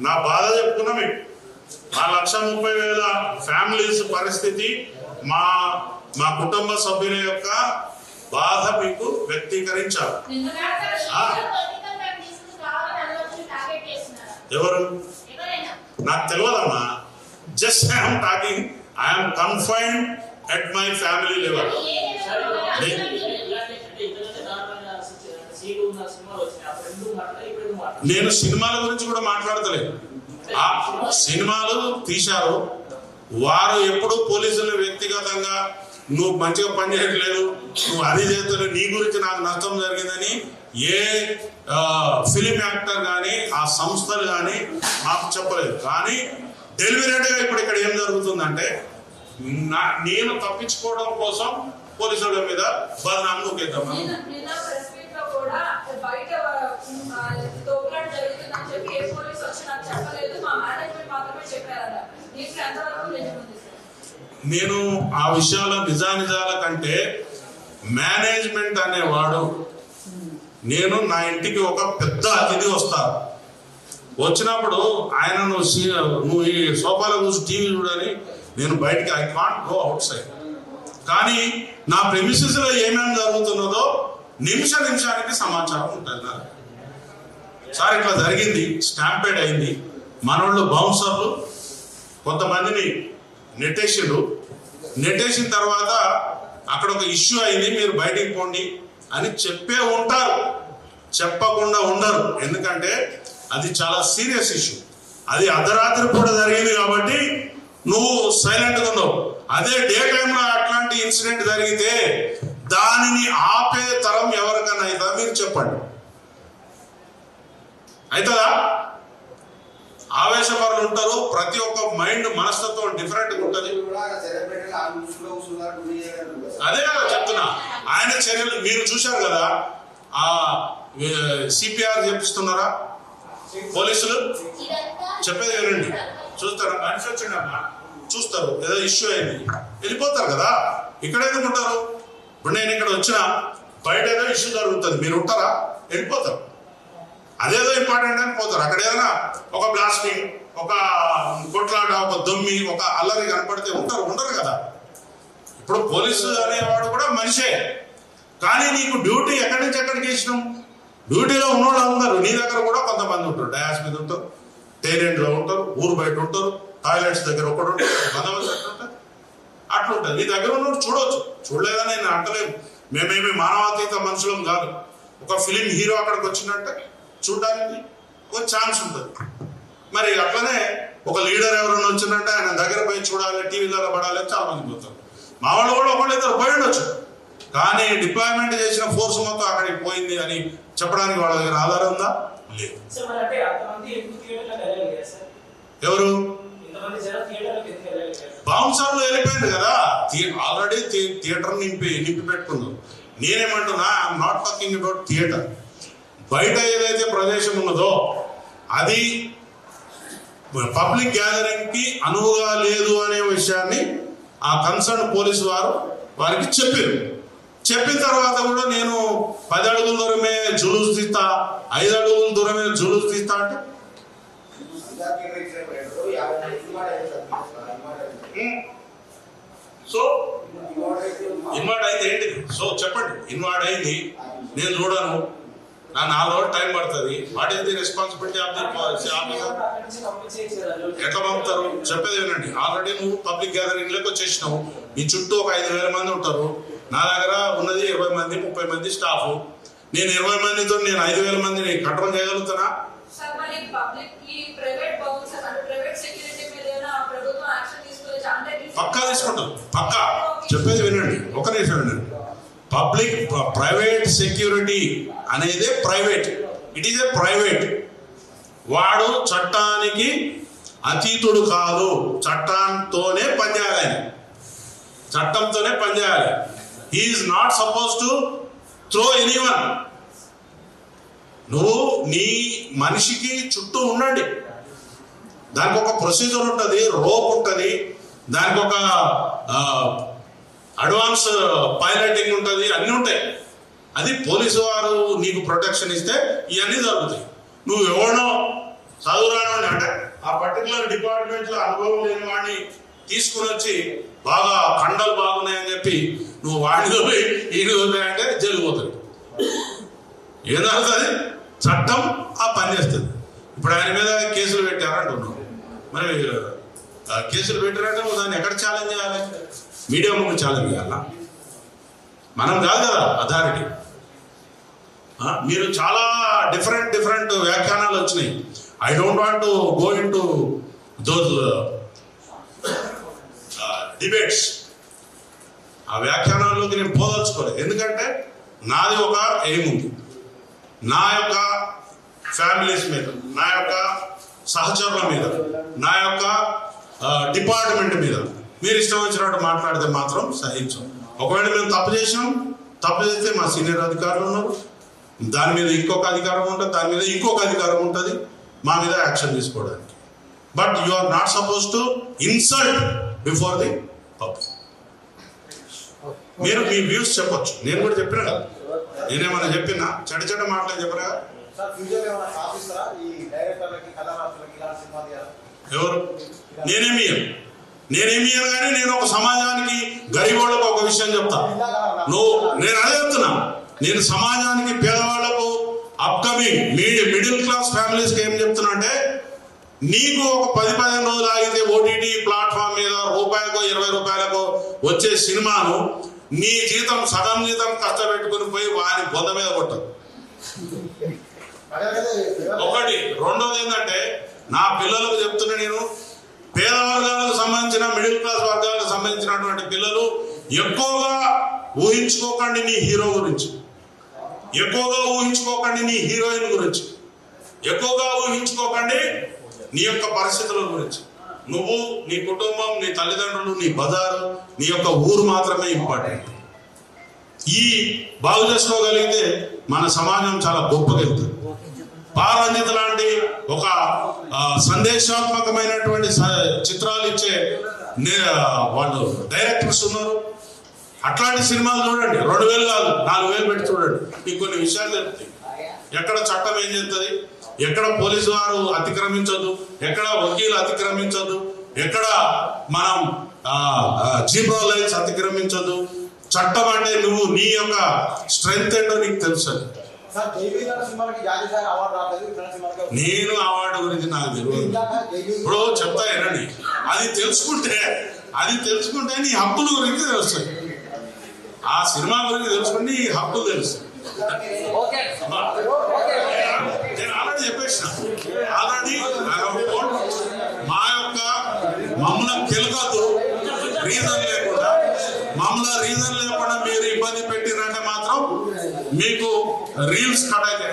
నా బాధ చెప్తున్నా మీకు. ఆ 1,30,000 ఫ్యామిలీస్ పరిస్థితి, మా కుటుంబ సభ్యుల యొక్క బాధ మీకు వ్యక్తీకరించారు. ఎవరు నాకు తెలియదమ్మా. Just I'm talking, I'm confined at my family level. నేను సినిమాల గురించి కూడా మాట్లాడతలేదు. ఆ సినిమాలు తీశారు, వారు ఎప్పుడు పోలీసులు వ్యక్తిగతంగా నువ్వు మంచిగా పని చేయట్లేదు, నువ్వు అది చేస్తలేదు, నీ గురించి నాకు నష్టం జరిగిందని ఏ ఫిలిం యాక్టర్ కానీ ఆ సంస్థలు కానీ మాకు చెప్పలేదు. కానీ డెలివరీగా ఇప్పుడు ఇక్కడ ఏం జరుగుతుందంటే, నేను తప్పించుకోవడం కోసం పోలీసుల మీద బదనామా నూకేద్దాం. నేను ఆ విషయాల నిజానిజాల కంటే మేనేజ్మెంట్ అనేవాడు, నేను నా ఇంటికి ఒక పెద్ద అతిథి వస్తారు, వచ్చినప్పుడు ఆయన నువ్వు ఈ సోఫాలో కూర్చు టీవీ చూడని నేను బయటికి, I can't go out side. కానీ నా ప్రెమిసెస్ లో ఏమేమి జరుగుతున్నదో నిమిషానికి సమాచారం ఉంటుంది. సార్ ఇట్లా జరిగింది, స్టాంపేడ్ అయింది, మనోళ్ళు బౌన్సర్లు కొంతమందిని నెట్టేసిన తర్వాత అక్కడ ఒక ఇష్యూ అయింది, మీరు బయటికి పోండి అని చెప్పే ఉంటారు, చెప్పకుండా ఉండరు. ఎందుకంటే అది చాలా సీరియస్ ఇష్యూ, అది అర్ధరాత్రి పూట జరిగింది కాబట్టి నువ్వు సైలెంట్గా ఉన్నావు. అదే డే టైంలో అట్లాంటి ఇన్సిడెంట్ జరిగితే దానిని ఆపే తరం ఎవరికైనా అవుతుందా మీరు చెప్పండి, అవుతుందా? ఆవేశపరులు ఉంటారు, ప్రతి ఒక్క మైండ్ మనస్తత్వం డిఫరెంట్గా ఉంటుంది. అదే కదా చెప్తున్నా, ఆయన చర్యలు మీరు చూశారు కదా, ఆ సిపిఆర్ చేపిస్తున్నారా పోలీసులు, చెప్పేది వినండి, చూస్తారా, మనిషి వచ్చిండమ్మా చూస్తారు, ఏదో ఇష్యూ అయింది వెళ్ళిపోతారు కదా. ఇక్కడ ఎందుకుంటారు? ఇప్పుడు నేను ఇక్కడ వచ్చిన బయట ఏదో ఇష్యూ జరుగుతుంది, మీరు ఉంటారా? వెళ్ళిపోతారు. అదేదో ఇంపార్టెంట్ అని పోతారు. అక్కడ ఏదైనా ఒక బ్లాస్టింగ్, ఒక కొట్లాట, ఒక దొమ్మి, ఒక అల్లరి కనపడితే ఉండరు కదా. ఇప్పుడు పోలీసు అనేవాడు కూడా మనిషే, కానీ నీకు డ్యూటీ ఎక్కడి నుంచి ఎక్కడికి ఇచ్చినాం? డ్యూటీలో ఉన్నోళ్ళు అందరూ నీ దగ్గర కూడా కొంతమంది ఉంటారు, డయాస్ మీద ఉంటారు, టైలెంట్లో ఉంటారు, ఊరు బయట ఉంటారు, టాయిలెట్స్ దగ్గర ఒకటి ఉంటారు, బందోబస్తు ఎక్కడ ఉంటుంది అట్లుంటుంది. నీ దగ్గర ఉన్నోడు చూడవచ్చు, చూడలేదని నేను అంటలేము, మేమేమి మానవాతీత మనుషులం కాదు. ఒక ఫిలిం హీరో అక్కడికి వచ్చిందంటే చూడడానికి ఒక ఛాన్స్ ఉంటుంది. మరి అట్లనే ఒక లీడర్ ఎవరైనా వచ్చిందంటే ఆయన దగ్గర పోయి చూడాలి, టీవీలలో పడాలి, చాలా మంది పోతారు. మా వాళ్ళు కూడా ఒకళ్ళిద్దరు పోయి ఉండొచ్చు, కానీ డిప్లాయ్మెంట్ చేసిన ఫోర్స్ మొత్తం అక్కడికి పోయింది అని చెప్పడానికి వాళ్ళ దగ్గర ఆధారం ఉందా? లేదు. ఎవరు బౌన్సర్లు వెళ్ళిపోయింది కదా, ఆల్రెడీ థియేటర్ నింపి పెట్టుకున్నారు. నేనేమంటున్నా, I'm not talking about theatre. బయట ఏదైతే ప్రదేశం ఉన్నదో అది పబ్లిక్ గ్యాదరింగ్ కి అనువుగా లేదు అనే విషయాన్ని ఆ కన్సర్న్ పోలీసు వారికి చెప్పిన తర్వాత కూడా నేను 10 అడుగుల దూరమే జులూస్ తీస్తా, 5 అడుగుల దూరమే జులూస్ తీస్తా అంటే సో ఇన్వాల్వ్ అయితే ఏంటిది? సో చెప్పండి, ఇన్వాల్వ్ అయింది, నేను చూడను, నా 4 రోజులు టైం పడుతుంది. What is the responsibility of the officer? ఎట్లా పంపుతారు? చెప్పేది వినండి. ఆల్రెడీ నువ్వు పబ్లిక్ గ్యాదరింగ్ లోకి వచ్చేసినావు, నీ చుట్టూ ఒక 5,000 మంది ఉంటారు. నా దగ్గర ఉన్నది 20 మంది 30 మంది స్టాఫ్. నేను 20 మందితో నేను 5,000 మందిని కంట్రోల్ చేయగలుగుతానా? పక్కా తీసుకుంటాం, పక్కా. చెప్పేది వినండి, ఒక నిమిషం వినండి. ప్రైవేట్ సెక్యూరిటీ అనేది private, it is a private. వాడు చట్టానికి అతీతుడు కాదు, చట్టంతోనే పనిచేయాలి, చట్టంతోనే పనిచేయాలి. He is not suppose to throw anyone. నువ్వు నీ మనిషికి చుట్టూ ఉండండి, దానికి ఒక ప్రొసీజర్ ఉంటుంది, రోప్ ఉంటుంది, దానికి ఒక అడ్వాన్స్ పైలటింగ్ ఉంటుంది, అన్నీ ఉంటాయి. అది పోలీసు వారు నీకు ప్రొటెక్షన్ ఇస్తే ఇవన్నీ జరుగుతాయి. నువ్వు ఎవరినో చదువురాని అంటే ఆ పర్టికులర్ డిపార్ట్మెంట్లో అనుభవం లేని వాడిని తీసుకుని వచ్చి బాగా కండలు బాగున్నాయని చెప్పి నువ్వు వాడిని పోయి ఈయన అంటే జైలు పోతుంది. ఏం జరుగుతుంది? చట్టం ఆ పని చేస్తుంది. ఇప్పుడు ఆయన మీద కేసులు పెట్టారంటున్నావు, మరి కేసులు పెట్టారంటే నువ్వు దాన్ని ఎక్కడ ఛాలెంజ్ చేయాలి? మీడియా ముందు ఛాలెంజ్ చేయాలా? మనం కాదు కదా అథారిటీ. మీరు చాలా డిఫరెంట్ వ్యాఖ్యానాలు వచ్చినాయి. I don't want to go in to those debates. ఆ వ్యాఖ్యానాల్లోకి నేను పోదలుచుకోలేదు, ఎందుకంటే నాది ఒక ఎయిమ్ ఉంది. నా యొక్క ఫ్యామిలీస్ మీద, నా యొక్క సహచరుల మీద, నా యొక్క డిపార్ట్మెంట్ మీద మీరు ఇష్టం వచ్చినట్టు మాట్లాడితే మాత్రం సహించం. ఒకవేళ మేము తప్పు చేస్తే మా సీనియర్ అధికారులు ఉన్నారు, దాని మీద ఇంకొక అధికారం ఉంటుంది, దాని మీద ఇంకొక అధికారం ఉంటుంది మా మీద యాక్షన్ తీసుకోవడానికి. But you are not suppose to insult before the public. మీరు మీ వ్యూస్ చెప్పొచ్చు, నేను కూడా చెప్పినా కదా. నేనేమన్నా చెప్పినా చెడ్డ మాటలు చెప్పరా? ఎవరు? నేనేమి కానీ నేను ఒక సమాజానికి గరీబోళ్ళకు ఒక విషయం చెప్తా. నేను అదే చెప్తున్నా, నేను సమాజానికి పేదవాళ్లకు అప్కమింగ్ మిడిల్ క్లాస్ ఫ్యామిలీస్కి ఏం చెప్తున్నా అంటే, నీకు ఒక 10-15 రోజులు ఆగితే ఓటీటీ ప్లాట్ఫామ్ మీద రూపాయకో 20 రూపాయలకో వచ్చే సినిమాను నీ జీతం సగం జీతం కష్టపెట్టుకుని పోయి వారి బొంద మీద కొట్టదు. ఒకటి. రెండోది ఏంటంటే, నా పిల్లలకు చెప్తున్నా, నేను పేద వర్గాలకు సంబంధించిన మిడిల్ క్లాస్ వర్గాలకు సంబంధించినటువంటి పిల్లలు ఎక్కువగా ఊహించుకోకండి నీ హీరో గురించి, ఎక్కువగా ఊహించుకోకండి నీ హీరోయిన్ గురించి, ఎక్కువగా ఊహించుకోకండి నీ యొక్క పరిస్థితుల గురించి. నువ్వు, నీ కుటుంబం, నీ తల్లిదండ్రులు, నీ బజారు, నీ యొక్క ఊరు మాత్రమే ఇంపార్టెంట్. ఈ బాగు చేసుకోగలిగితే మన సమాజం చాలా గొప్పగెళ్తుంది. పారంజిత్ లాంటి ఒక సందేశాత్మకమైనటువంటి చిత్రాలు ఇచ్చే వాళ్ళు డైరెక్టర్స్ ఉన్నారు. అట్లాంటి సినిమాలు చూడండి, 2,000 కాదు 4,000 పెట్టి చూడండి, మీకు కొన్ని విషయాలు తెలుస్తాయి. ఎక్కడ చట్టం ఏం చేస్తుంది, ఎక్కడ పోలీసు వారు అతిక్రమించదు, ఎక్కడ వకీలు అతిక్రమించదు, ఎక్కడ మనం జీబ్రా లైన్స్ అతిక్రమించదు. చట్టం అంటే నువ్వు నీ యొక్క స్ట్రెంగ్త్ ఏంటో నీకు తెలుసు. నేను అవార్డు గురించి నాకు తెలియదు. ఇప్పుడు చెప్తా ఏనండి, అది తెలుసుకుంటే నీ హక్కుల గురించి తెలుస్తాయి. ఆ సినిమా గురించి తెలుసుకుంటే నీ హక్కులు తెలుస్తాయి. నేను ఆల్రెడీ చెప్పేసిన, మమ్మల్ని కెలకద్దు, రీజన్ లేకుండా మీరు ఇబ్బంది పెట్టినంటే మాత్రం మీకు రీల్స్ కట్ అయితే